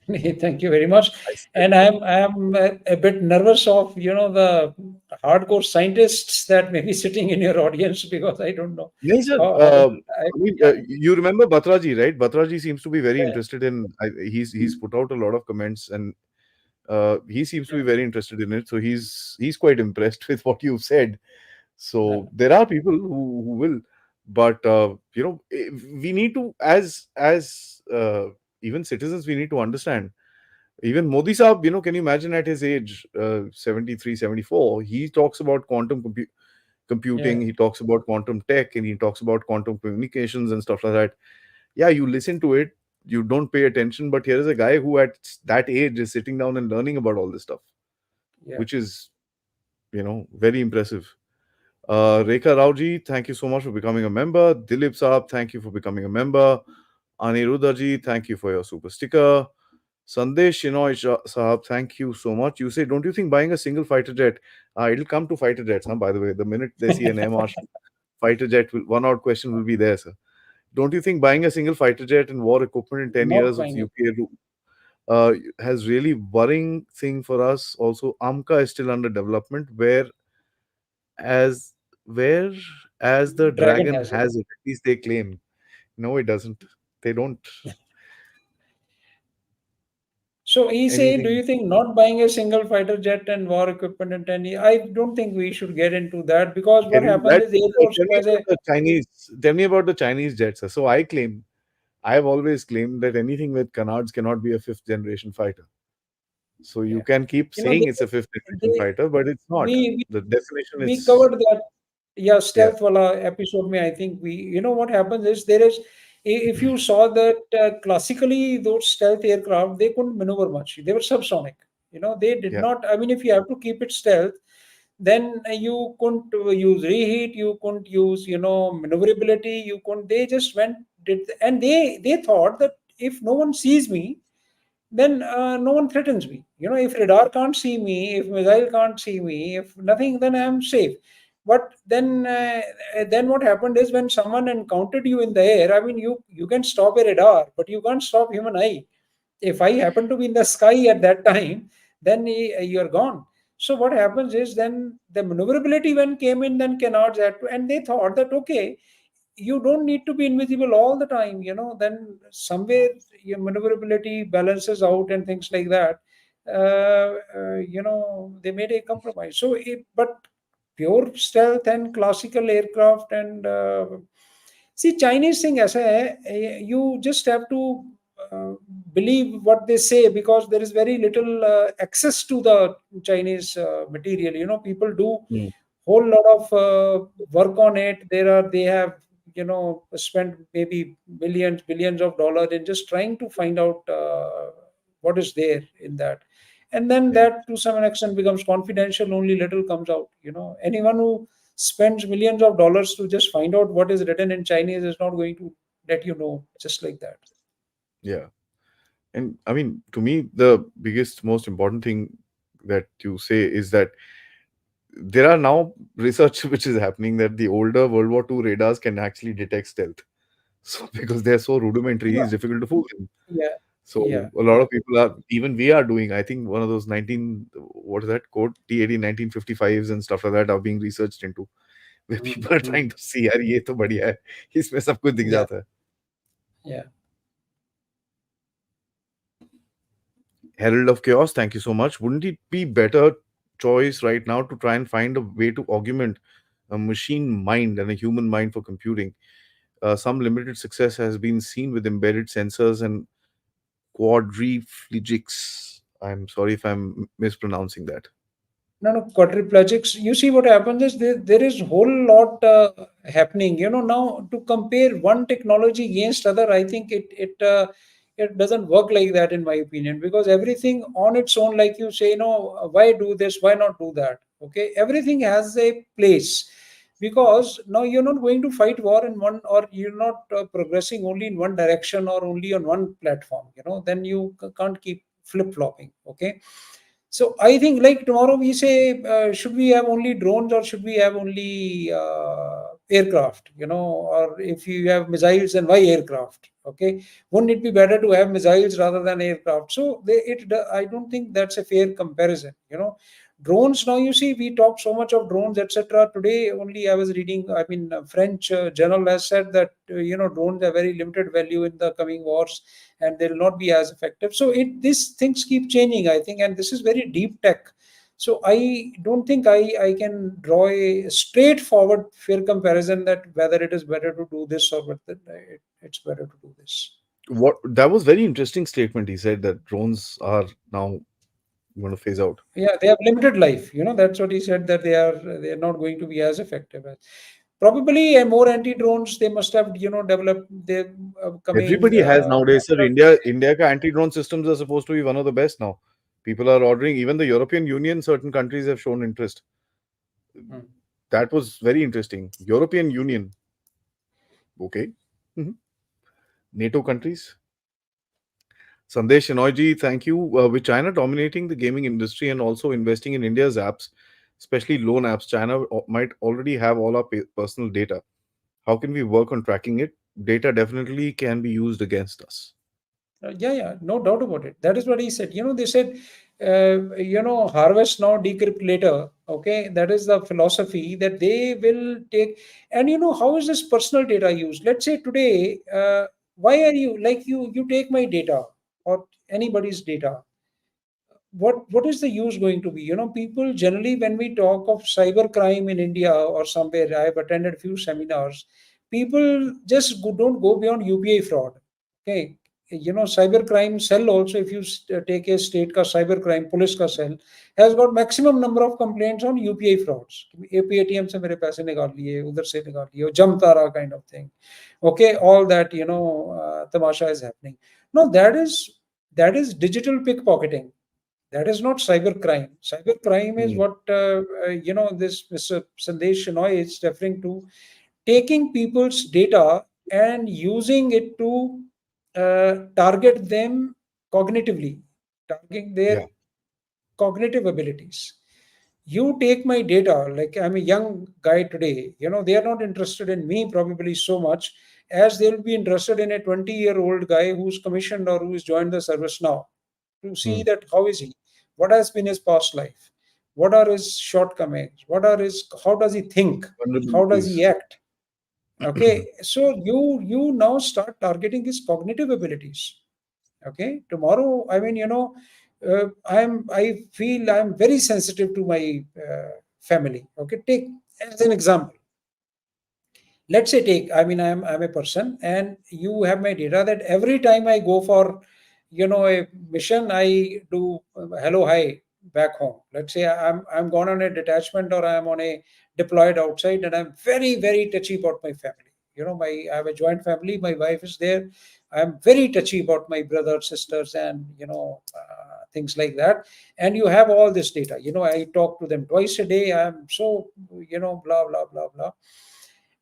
Thank you very much. I said, And I'm a bit nervous of the hardcore scientists that may be sitting in your audience, because I don't know "Nahi, sir, how I mean, yeah, you remember Batraji, right? Batraji seems to be very yeah, interested in. He's put out a lot of comments, and he seems to yeah, be very interested in it. So he's quite impressed with what you've said. yeah, So there are people who will, but we need to, as even citizens, we need to understand. Even Modi Saab, can you imagine at his age, 73, 74, he talks about yeah, computing, he talks about quantum tech, and he talks about quantum communications and stuff like that. Yeah, you listen to it, you don't pay attention, but here is a guy who at that age is sitting down and learning about all this stuff, yeah. which is, very impressive. Rekha Rauji, thank you so much for becoming a member. Dilip Saab, thank you for becoming a member. Aniruddha thank you for your super sticker. Sandesh Shinoy Sahab, thank you so much. You say, don't you think buying a single fighter jet, it'll come to fighter jets, huh, by the way. The minute they see an Air Marshal fighter jet, one odd question will be there, sir. Don't you think buying a single fighter jet and war equipment in 10 Not years of buying it. UPA has really worrying thing for us? Also, AMCA is still under development, as where as the Dragon dragon has it. has it, at least they claim. No, it doesn't. They don't So he say, do anything. you think not buying a single fighter jet and war equipment in 10 years? I don't think we should get into that, because what Get into happens that. is Air Force Tell me has about a the Chinese. Tell me about the Chinese jets, sir. So I have always claimed that anything with canards cannot be a fifth generation fighter. So you yeah. can keep You know, saying it's a fifth generation they fighter, but it's not. we The definition we is, covered that. Yeah, yeah, stealth wala episode mein, I think what happens is, there is, if you saw that, classically those stealth aircraft, they couldn't maneuver much, they were subsonic. They did yeah, not, I mean, if you have to keep it stealth, then you couldn't use reheat, you couldn't use maneuverability, you couldn't, they just went, did, and they thought that if no one sees me, then no one threatens me. If radar can't see me, if missile can't see me, if nothing, then I am safe. But then what happened is, when someone encountered you in the air, I mean, you can stop a radar, but you can't stop human eye. If I happen to be in the sky at that time, then you're gone. So what happens is, then the maneuverability when came in, then canards had to, and they thought that, okay, you don't need to be invisible all the time, then somewhere your maneuverability balances out and things like that. They made a compromise. But pure stealth and classical aircraft, and see, Chinese thing as you just have to uh, believe what they say, because there is very little access to the Chinese material. People do mm, whole lot of work on it. They have spent maybe millions, billions of dollars in just trying to find out what is there in that, and then yeah, that to some extent becomes confidential. Only little comes out. Anyone who spends millions of dollars to just find out what is written in Chinese is not going to let you know just like that. yeah. And I mean, to me, the biggest, most important thing that you say is that there are now research which is happening that the older World War II radars can actually detect stealth. So because they're so rudimentary, Yeah, it's difficult to fool them. yeah, So yeah. a lot of people are, even we are doing, I think one of those 19, what is that code? T80 1955s and stuff like that are being researched into, where people are Mm. trying to see, यार ये तो बढ़िया है, इसमें सब कुछ दिख Yeah, जाता है. yeah. Herald of Chaos, thank you so much. Wouldn't it be better choice right now to try and find a way to augment a machine mind and a human mind for computing? Some limited success has been seen with embedded sensors and quadriplegics. I'm sorry if I'm mispronouncing that. No, no, quadriplegics. You see, what happens is, there is whole lot happening. Now, to compare one technology against other, I think it doesn't work like that, in my opinion, because everything on its own, like you say, why do this, why not do that? Okay, everything has a place, because now you're not going to fight war in one, or you're not progressing only in one direction or only on one platform. Then you can't keep flip flopping. Okay, so I think, like, tomorrow we say, should we have only drones or should we have only aircraft? Or if you have missiles, then why aircraft? Okay, wouldn't it be better to have missiles rather than aircraft? So I don't think that's a fair comparison. Drones, now you see, we talk so much of drones, etc. Today only I was reading, I mean, French general has said that drones have very limited value in the coming wars, and they'll not be as effective. So these things keep changing, I think, and this is very deep tech. So I don't think I can draw a straightforward fair comparison that whether it is better to do this or whether it's better to do this. What that was very interesting statement. He said that drones are now going to phase out. Yeah, they have limited life. That's what he said, that they are not going to be as effective as probably. More anti drones they must have developed. They're coming. Everybody has nowadays, sir. India ka anti-drone systems are supposed to be one of the best now. People are ordering. Even the European Union, certain countries have shown interest. Hmm. That was very interesting. European Union, okay. Mhm. NATO countries. Sandesh Shenoyji, thank you. With China dominating the gaming industry and also investing in India's apps, especially loan apps, China might already have all our personal data. How can we work on tracking it? Data definitely can be used against us. Yeah, no doubt about it. That is what he said. They said, harvest now, decrypt later. Okay, that is the philosophy that they will take. And how is this personal data used? Let's say today, why are you, like, you take my data or anybody's data? What is the use going to be? People generally, when we talk of cyber crime in India or somewhere, I have attended few seminars, people just don't go beyond UPI fraud. Okay, cyber crime cell also, if you take a state ka cyber crime police ka cell, has got maximum number of complaints on UPI frauds. ATM se mere paise nikal liye, udhar se nikal liye, jamtara kind of thing. Okay, all that, tamasha is happening. No, that is digital pickpocketing. That is not cyber crime. Cyber crime is Hmm. what this Mr. Sandesh Shenoy is referring to: taking people's data and using it to target them cognitively, targeting their Yeah. cognitive abilities. You take my data, like, I'm a young guy today. They are not interested in me probably so much as they'll be interested in a 20-year-old guy who's commissioned or who's joined the service now, to see Hmm. that how is he, what has been his past life, what are his shortcomings, how does he think, how does he Vulnerabilities. act. Okay, so you now start targeting his cognitive abilities. Okay, tomorrow, I mean, I feel I'm very sensitive to my family. Okay, take as an example, let's say, I'm a person and you have my data, that every time I go for a mission, I do hello hi back home. Let's say I'm gone on a detachment, or I'm on a deployed outside, and I'm very very touchy about my family. I have a joint family, my wife is there. I'm very touchy about my brothers, sisters, and things like that. And you have all this data. I talk to them twice a day. I'm so blah blah blah blah.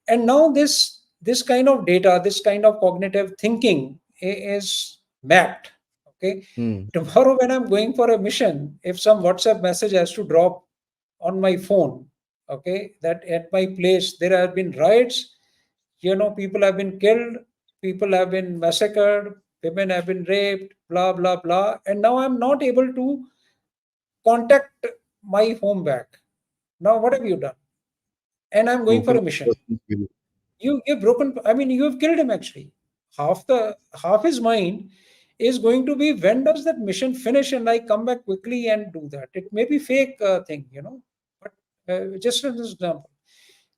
And now this kind of data, this kind of cognitive thinking is mapped. Okay, Hmm. tomorrow when I'm going for a mission, if some WhatsApp message has to drop on my phone, okay, that at my place there have been riots, people have been killed, people have been massacred, women have been raped, blah blah blah, and now I'm not able to contact my home back. Now what have you done? And I'm going for Broken a mission. person's will. You've broken, I mean, you have killed him. Actually, half his mind is going to be, when does that mission finish and I come back quickly and do that. It may be fake thing, but just an example.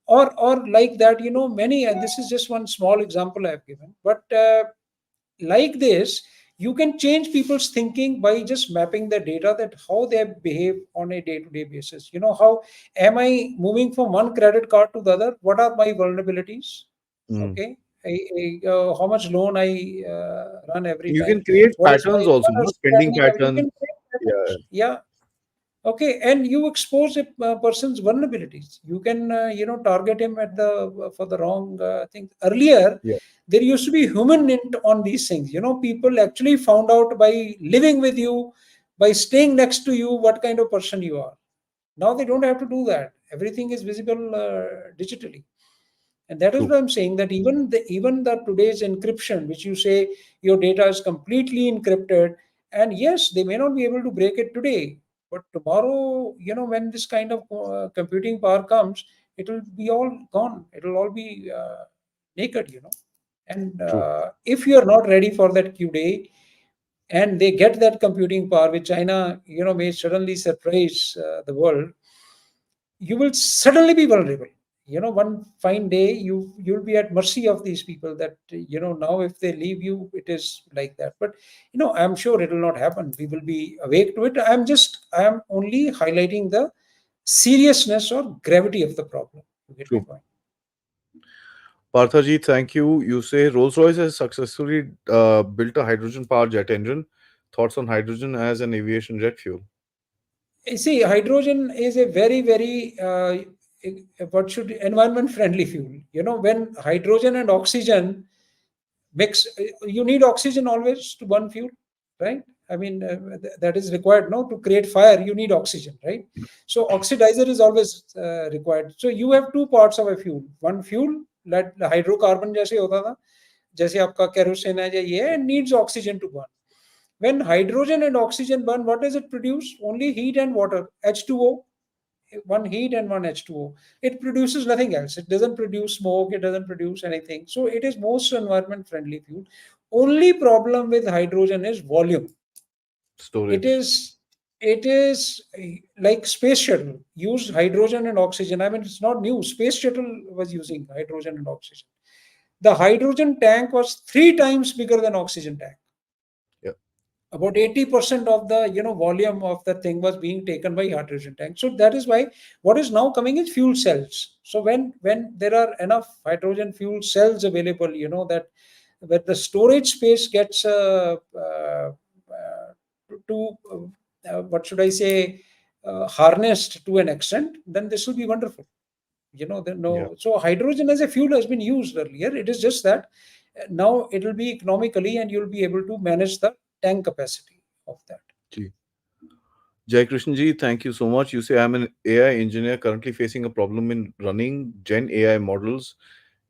Or like that, many, and this is just one small example I've given, but like this, you can change people's thinking by just mapping the data, that how they behave on a day-to-day basis. How am I moving from one credit card to the other? What are my vulnerabilities? Hmm. Okay, how much loan I run every You time. can create What is my patterns also, no? what are Spending spending? You patterns. can create Yeah. patterns. Yeah, Okay, and you expose a person's vulnerabilities. You can target him at the for the wrong thing. Earlier Yeah, there used to be human int on these things. People actually found out by living with you, by staying next to you, what kind of person you are. Now they don't have to do that. Everything is visible digitally. And that is true, what I'm saying, that even the today's encryption, which you say your data is completely encrypted, and yes, they may not be able to break it today, but tomorrow, when this kind of computing power comes, it will be all gone. It will all be naked. And true. if you are not ready for that Q day, and they get that computing power, which China, may suddenly surprise the world, you will suddenly be vulnerable. One fine day you'll be at mercy of these people, that now if they leave you, it is like that. But I'm sure it will not happen. We will be awake to it. I am only highlighting the seriousness or gravity of the problem. You get my True. point? Parthaji, thank you. You say Rolls-Royce has successfully built a hydrogen-powered jet engine. Thoughts on hydrogen as an aviation jet fuel? You see, hydrogen is a very, very what should environment friendly fuel. When hydrogen and oxygen mix, you need oxygen always to burn fuel, right? I mean, that is required. No, to create fire you need oxygen, right? So oxidizer is always required. So you have two parts of a fuel. One fuel, that hydrocarbon जैसे होता था, जैसे आपका kerosene है या ये, needs oxygen to burn. When hydrogen and oxygen burn, what does it produce? Only heat and water, H2O. One heat and one H2O. It produces nothing else. It doesn't produce smoke. It doesn't produce anything. So it is most environment friendly fuel. Only problem with hydrogen is volume. It Storage. is it is like space shuttle used hydrogen and oxygen. I mean, it's not new. Space shuttle was using hydrogen and oxygen. The hydrogen tank was 3 times bigger than oxygen tank. Yeah. About 80% of the volume of the thing was being taken by hydrogen tank. So that is why what is now coming is fuel cells. So when there are enough hydrogen fuel cells available, that where the storage space gets what should I say, harnessed to an extent, then this will be wonderful. Yeah. So hydrogen as a fuel has been used earlier. It is just that now it will be economically, and you'll be able to manage the tank capacity of that. Gee. Jai Krishnan ji, thank you so much. You say I'm an AI engineer currently facing a problem in running Gen AI models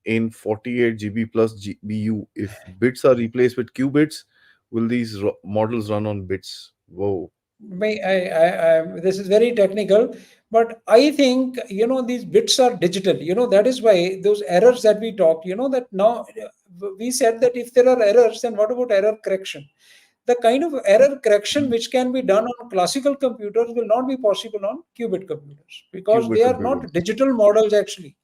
in 48 GB plus GBU. If bits are replaced with qubits, will these models run on bits? Whoa. This is very technical, but I think these bits are digital. That is why those errors that we talked. That now we said that if there are errors, then what about error correction? The kind of error correction which can be done on classical computers will not be possible on qubit computers, because Qubit they are not computers. digital models actually.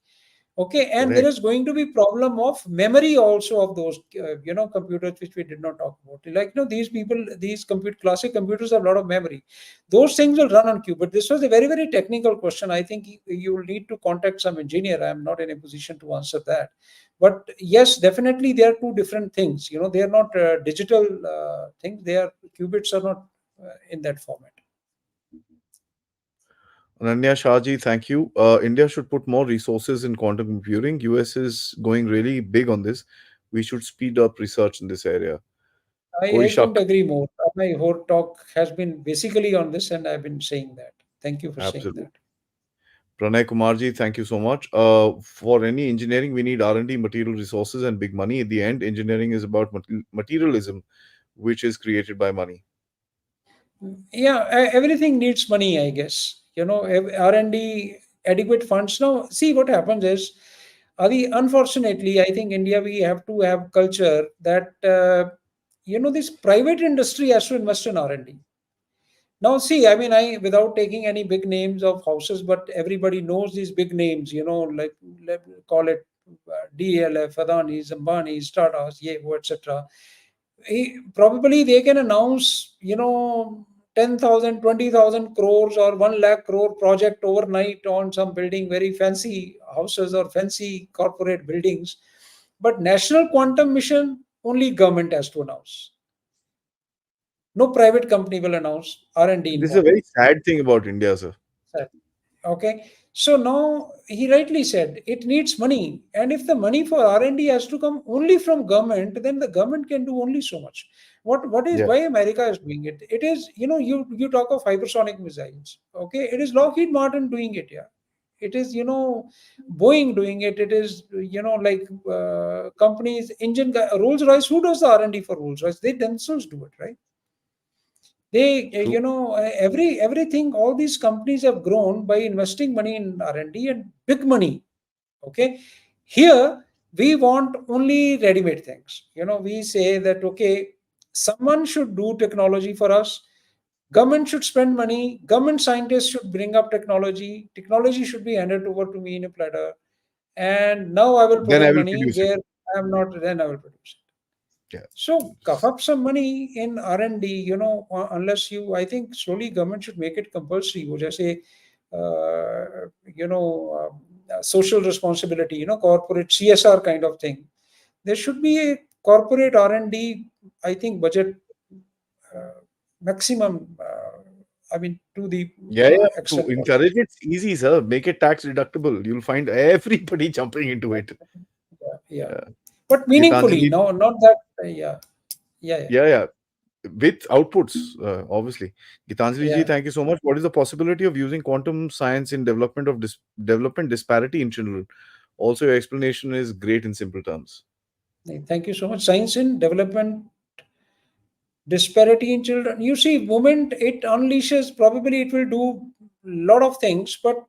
Okay, and there Correct. is going to be problem of memory also of those computers, which we did not talk about. Like these people, these classic computers have a lot of memory. Those things will run on qubit. This was a very, very technical question. I think you will need to contact some engineer. I am not in a position to answer that. But yes, definitely they are two different things. They are not digital things. They are qubits are not in that format. Ananya Shahji, thank you. India should put more resources in quantum computing. US is going really big on this. We should speed up research in this area. Koi I couldn't Shak. agree more. My whole talk has been basically on this, and I've been saying that. Thank you for saying Absolutely. that. Pranay Kumarji, thank you so much. For any engineering, we need R&D, material resources, and big money. At the end, engineering is about materialism, which is created by money. Yeah, everything needs money, I guess. R&D, adequate funds. Now, see what happens is, Adi, unfortunately, I think India, we have to have culture that this private industry has to invest in R&D. Now, see, I mean, without taking any big names of houses, but everybody knows these big names. Like call it DLF, Adani's, Ambani's, Tata's, Yevo, etc. Probably they can announce 10,000, 20,000 crores or 1 lakh crore project overnight on some building, very fancy houses or fancy corporate buildings. But national quantum mission, only government has to announce. No private company will announce R&D This is a very involvement. sad thing about India, sir. Okay, so now he rightly said it needs money, and if the money for R&D has to come only from government, then the government can do only so much. What is Yeah, why America is doing it? It is, you talk of hypersonic missiles. Okay, it is Lockheed Martin doing it. Yeah, it is, Boeing doing it. It is, like companies, Rolls Royce. Who does the R&D for Rolls Royce? They themselves do it, right? They true. everything, all these companies have grown by investing money in R&D, and big money. Okay, here we want only ready-made things. We say that, okay, someone should do technology for us, government should spend money, government scientists should bring up technology should be handed over to me in a platter, and now I will put Then I in will money produce it. where I am not, then I will produce it. Yeah. So cough up some money in R&D, unless you, I think slowly government should make it compulsory. वो जैसे, social responsibility, corporate CSR kind of thing. There should be a corporate R&D, I think, budget uh, maximum. I mean, to the Yeah, yeah. To extent possible. encourage it's easy, sir. Make it tax deductible. You'll find everybody jumping into it. Yeah, yeah. Yeah. But meaningfully, Gitanjali, no, not that. Yeah, yeah, yeah, yeah. With outputs, obviously. Gitanjali ji, yeah. thank you so much. What is the possibility of using quantum science in development disparity in children? Also, your explanation is great in simple terms. Thank you so much. Science in development disparity in children. You see, moment it unleashes, probably it will do lot of things, but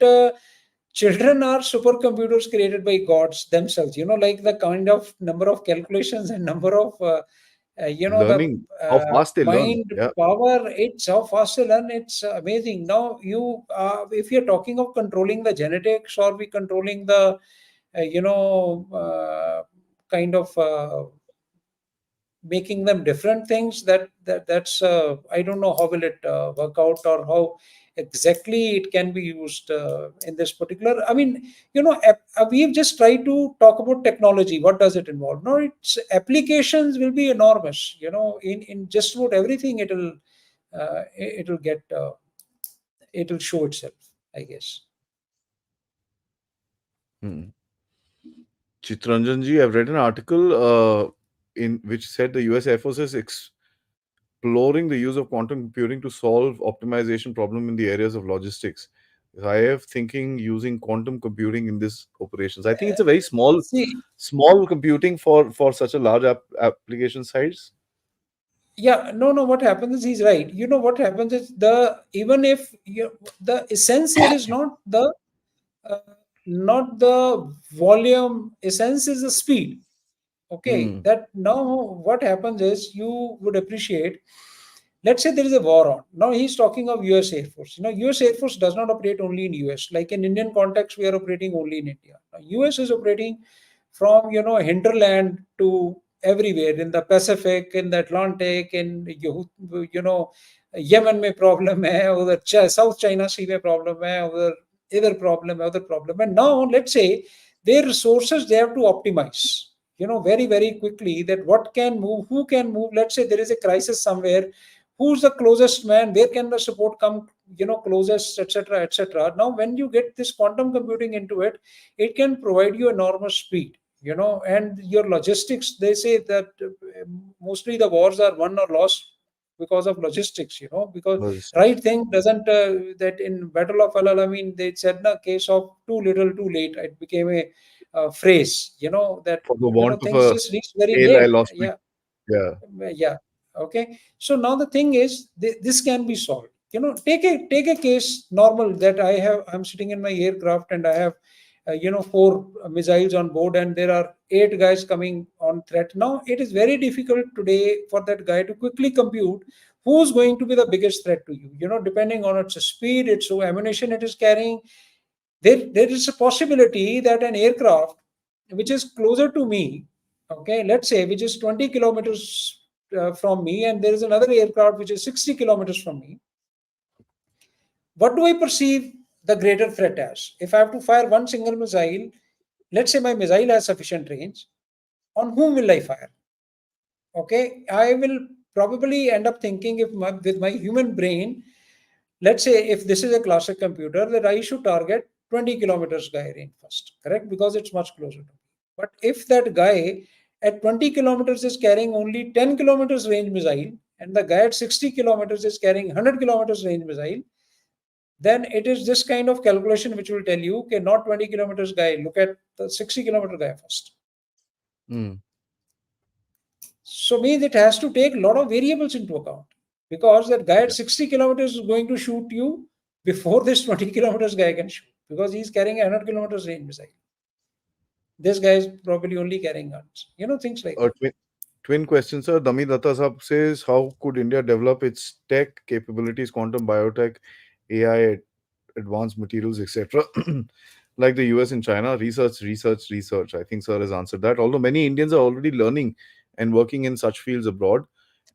children are supercomputers created by gods themselves. Like the kind of number of calculations and number of the Learning, how fast they learn. mind Yeah. power. It's how fast they learn. It's amazing. Now you, if you're talking of controlling the genetics, or we controlling the kind of making them different things, that's I don't know how will it work out, or how exactly it can be used in this particular. I mean, we've just tried to talk about technology, what does it involve. No, its applications will be enormous. In just about everything, it'll get it'll show itself, I guess. Hmm. Chitranjan ji, I've read an article in which said the US Air Force is exploring the use of quantum computing to solve optimization problem in the areas of logistics. I have thinking using quantum computing in this operations. I think it's a very See, small computing for such a large application size. yeah, no, what happens is he's right. What happens is, even if the essence here is uh, not the volume, essence is the speed. Okay, Hmm. that now what happens is, you would appreciate, let's say there is a war on. Now he's talking of US Air Force. US Air Force does not operate only in US. Like in Indian context, we are operating only in India. Now, US is operating from, hinterland to everywhere, in the Pacific, in the Atlantic, in you know Yemen में problem है, उधर South China Sea में problem है, उधर इधर problem है, उधर problem. And now let's say their resources, they have to optimize, very, very quickly, that what can move, who can move. Let's say there is a crisis somewhere, who's the closest man, where can the support come, closest, etc., etc. Now when you get this quantum computing into it, it can provide you enormous speed, and your logistics. They say that mostly the wars are won or lost because of logistics, because Logistics. right thing doesn't, that in Battle of Al Alamein, they said, na case of too little too late, it became a phrase, that For the want of things a just reach very hail, I late. lost my. Yeah, Yeah. yeah. Okay, so now the thing is, this can be solved. Take a case normal, that I'm sitting in my aircraft, and I have four missiles on board, and there are eight guys coming on threat. Now it is very difficult today for that guy to quickly compute who's going to be the biggest threat to you, depending on its speed, its ammunition it is carrying. There is a possibility that an aircraft which is closer to me, okay, let's say, which is 20 kilometers from me, and there is another aircraft which is 60 kilometers from me. What do I perceive the greater threat as? If I have to fire one single missile, let's say my missile has sufficient range, on whom will I fire? Okay, I will probably end up thinking, if with my human brain, let's say if this is a classic computer, that I should target 20 kilometers guy range first, correct? Because it's much closer to me. But if that guy at 20 kilometers is carrying only 10 kilometers range missile, and the guy at 60 kilometers is carrying 100 kilometers range missile, then it is this kind of calculation which will tell you, okay, not 20 kilometers guy, look at the 60-kilometer guy first. Mm. So means it has to take a lot of variables into account, because that guy at Yeah. 60 kilometers is going to shoot you before this 20 kilometers guy can shoot, because he's carrying a 100 kilometers range missile. This guy is probably only carrying guns. Things like A that. twin question, sir. Dami Datta Sahab says, how could India develop its tech capabilities, quantum biotech, AI, advanced materials, etc., like the US and China? Research, research, research. I think sir has answered that. Although many Indians are already learning and working in such fields abroad.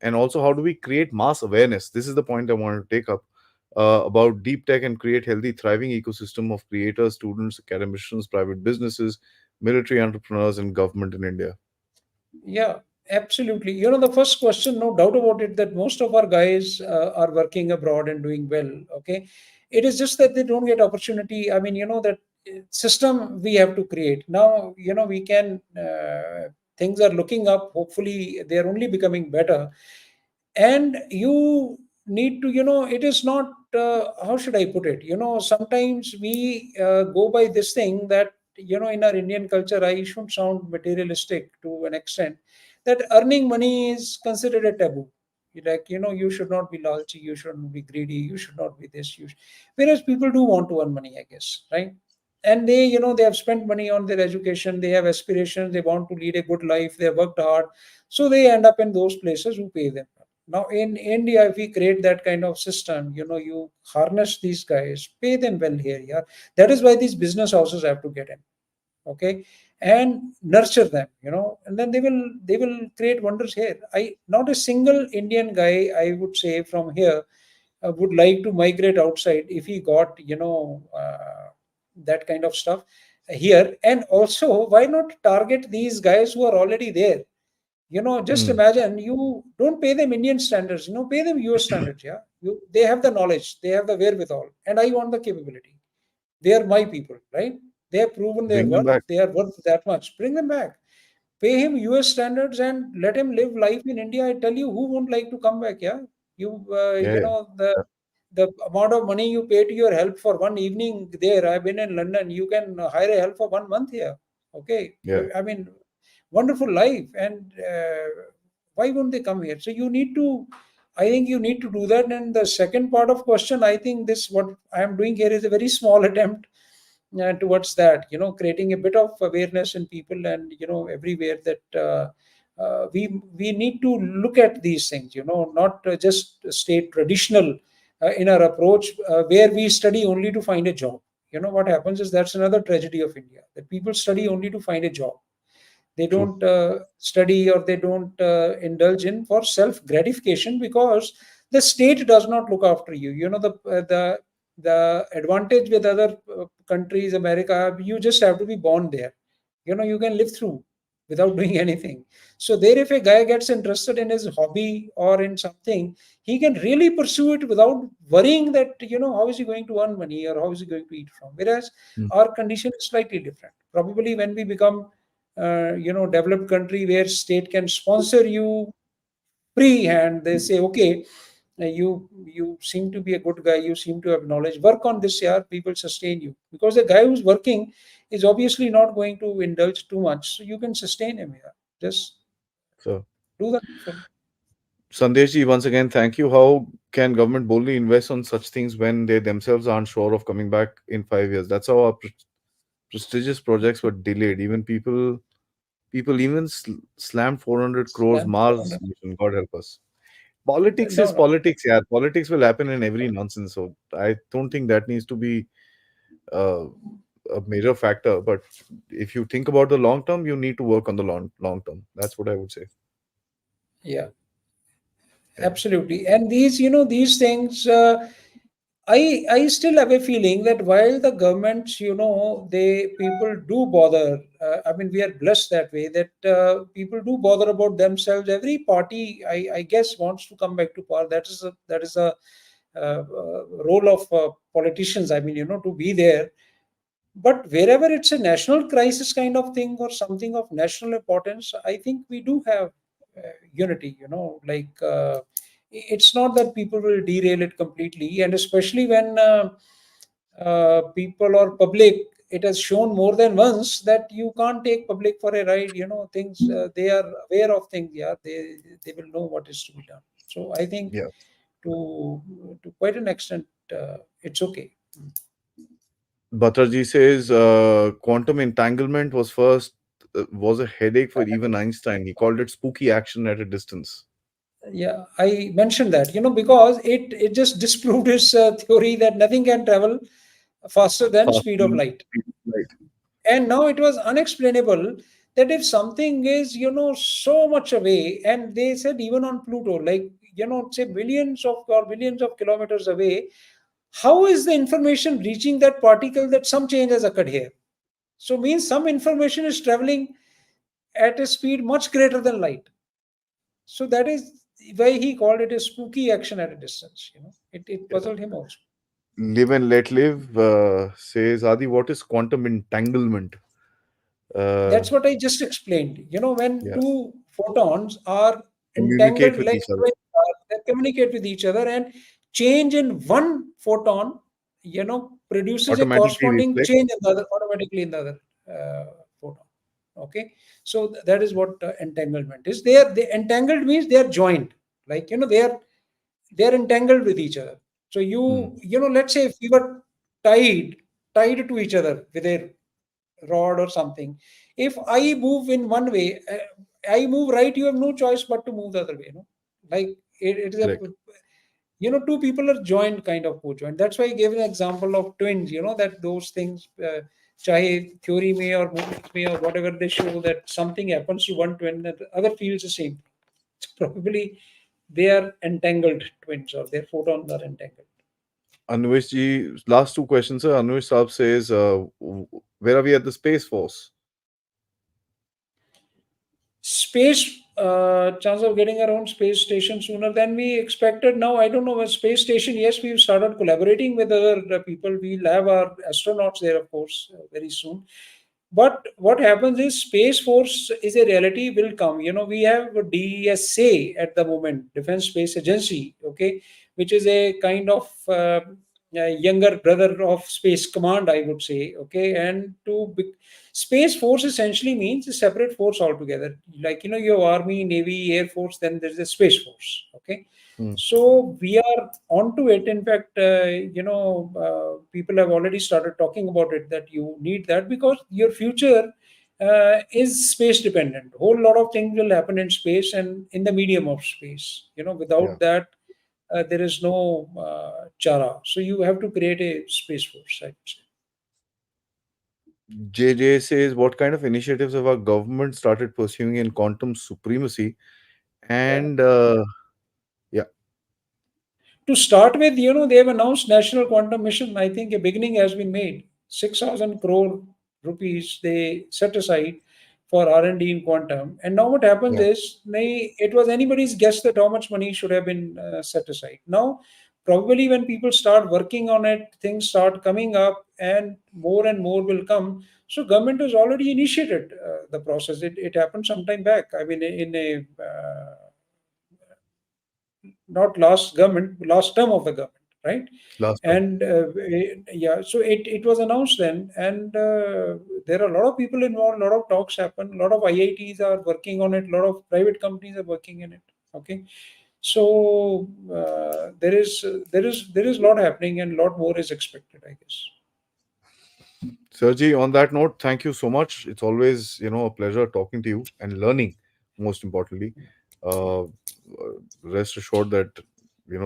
And also, how do we create mass awareness? This is the point I wanted to take up about deep tech and create healthy, thriving ecosystem of creators, students, academicians, private businesses, military entrepreneurs, and government in India. Yeah, absolutely. The first question, no doubt about it, that most of our guys are working abroad and doing well. Okay. It is just that they don't get opportunity. I mean, that system we have to create. Now, we can, things are looking up. Hopefully, they are only becoming better. And you need to, it is not, how should I put it? Sometimes we go by this thing that, in our Indian culture, I shouldn't sound materialistic to an extent, that earning money is considered a taboo. Like, you should not be lalchi, you shouldn't be greedy, you should not be this. Whereas people do want to earn money, I guess, right? And they, they have spent money on their education, they have aspirations, they want to lead a good life, they have worked hard. So they end up in those places who pay them. Now in India, if we create that kind of system, you harness these guys, pay them well here, yeah. That is why these business houses have to get in, okay, and nurture them, and then they will create wonders here. Not a single Indian guy, I would say, from here would like to migrate outside if he got, that kind of stuff here. And also, why not target these guys who are already there? Just Hmm. imagine, you don't pay them Indian standards, pay them US standards. Yeah, they have the knowledge, they have the wherewithal, and I want the capability. They are my people, right? They have proven their Bring them worth. back. They are worth that much. Bring them back. Pay him US standards and let him live life in India. I tell you, who won't like to come back? Yeah, Yeah, yeah. the amount of money you pay to your help for one evening there. I've been in London. You can hire a help for 1 month here. Okay, Yeah. I mean, wonderful life. And why won't they come here? So you need to. I think you need to do that. And the second part of question, I think this what I am doing here is a very small attempt towards that, creating a bit of awareness in people, and everywhere, that we need to look at these things, not just stay traditional in our approach, where we study only to find a job. What happens is, that's another tragedy of India, that people study only to find a job. They True. don't study, or they don't indulge in for self gratification, because the state does not look after you. The advantage with other countries, America, you just have to be born there. You can live through without doing anything. So there, if a guy gets interested in his hobby or in something, he can really pursue it without worrying that, how is he going to earn money, or how is he going to eat from. Whereas Mm. our condition is slightly different. Probably when we become developed country, where state can sponsor you free hand, they say, okay, you seem to be a good guy, you seem to have knowledge, work on this year, we will sustain you. Because the guy who's working is obviously not going to indulge too much, so you can sustain him here. Just So, do the needful. Sandeshji, once again, thank you. How can government boldly invest on such things when they themselves aren't sure of coming back in 5 years? That's how our prestigious projects were delayed. Even people even slammed 400 crores Slam Mars 400. mission. God help us. Politics No, is no. politics, yeah. Politics will happen in every nonsense. So I don't think that needs to be uh, a major factor. But if you think about the long term, you need to work on the long term. That's what I would say. Yeah, Yeah. absolutely. And these things, I still have a feeling that while the governments, they people do bother. I mean, we are blessed that way that people do bother about themselves. Every party, I guess, wants to come back to power. That is a role of politicians. I mean, to be there. But wherever it's a national crisis kind of thing or something of national importance, I think we do have unity. It's not that people will derail it completely, and especially when people or public, it has shown more than once that you can't take public for a ride. Things they are aware of things. Yeah, they will know what is to be done. So I think Yeah. to quite an extent, it's okay. Bhattarji says quantum entanglement was a headache for even Einstein. He called it spooky action at a distance. Yeah, I mentioned that, because it just disproved his theory that nothing can travel faster than Faster speed of than light. speed of light. And now it was unexplainable that if something is, so much away, and they said even on Pluto, like, say millions of or billions of kilometers away, how is the information reaching that particle that some change has occurred here? So means some information is traveling at a speed much greater than light. So that is why he called it a spooky action at a distance. It Yeah. puzzled him also. Live and let live says Adi, what is quantum entanglement? Uh, That's what I just explained. When yeah, two photons are communicate entangled with like each other twins are, they communicate with each other, and change in one photon, produces a automatically corresponding reflect. change in the other automatically in the other photon. Okay, so that is what entanglement is. They entangled means they are joined. Like, they are entangled with each other. So Hmm. let's say if we were tied tied to each other with a rod or something. If I move in one way, I move right, you have no choice but to move the other way. Like, it is a, Correct. two people are joined, kind of co-joined. That's why I gave an example of twins. That those things, chahe theory may or movies may or whatever, they show that something happens to one twin that the other feels the same. Probably they are entangled twins, or their photons are entangled. Anuish ji, last two questions, sir. Anuish Saab says, where are we at the Space Force? Space, chance of getting our own space station sooner than we expected. Now I don't know, a space station, yes, we've started collaborating with other people. We'll have our astronauts there, of course, very soon. But what happens is Space Force is a reality, will come. We have DSA at the moment, Defense Space Agency, okay, which is a kind of younger brother of Space Command, I would say, okay. And Space Force essentially means a separate force altogether. Like, you have Army, Navy, Air Force, then there's a Space Force, okay. Hmm. So we are onto it. In fact, people have already started talking about it, that you need that because your future is space dependent. Whole lot of things will happen in space and in the medium of space. Yeah. Without that, there is no chara. So you have to create a space force, I would say. JJ says, what kind of initiatives have our government started pursuing in quantum supremacy? Yeah. And yeah, To start with, they have announced National Quantum Mission. I think a beginning has been made. 6,000 crore rupees they set aside for R&D in quantum. And now what happens yeah, is, it was anybody's guess that how much money should have been set aside. Now, probably when people start working on it, things start coming up, and more will come. So government has already initiated the process. It happened some time back. I mean, in a not last government, last term of the government, right? last time. And yeah, so it was announced then, and there are a lot of people involved, a lot of talks happen, a lot of IITs are working on it, a lot of private companies are working in it. Okay, so there is a lot happening, and a lot more is expected, I guess. Sergi, on that note, thank you so much. It's always, a pleasure talking to you and learning, most importantly. Uh, Rest assured that,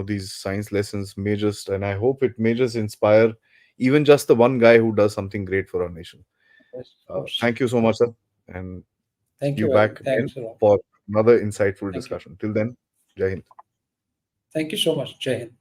these science lessons may just, and I hope it may just inspire even just the one guy who does something great for our nation. Yes, of course. Thank you so much, sir. And see Thank you you, Avi. back again Thanks a lot. for another insightful Thank you. discussion. Till then, Jai Hind. Thank you so much. Jai Hind.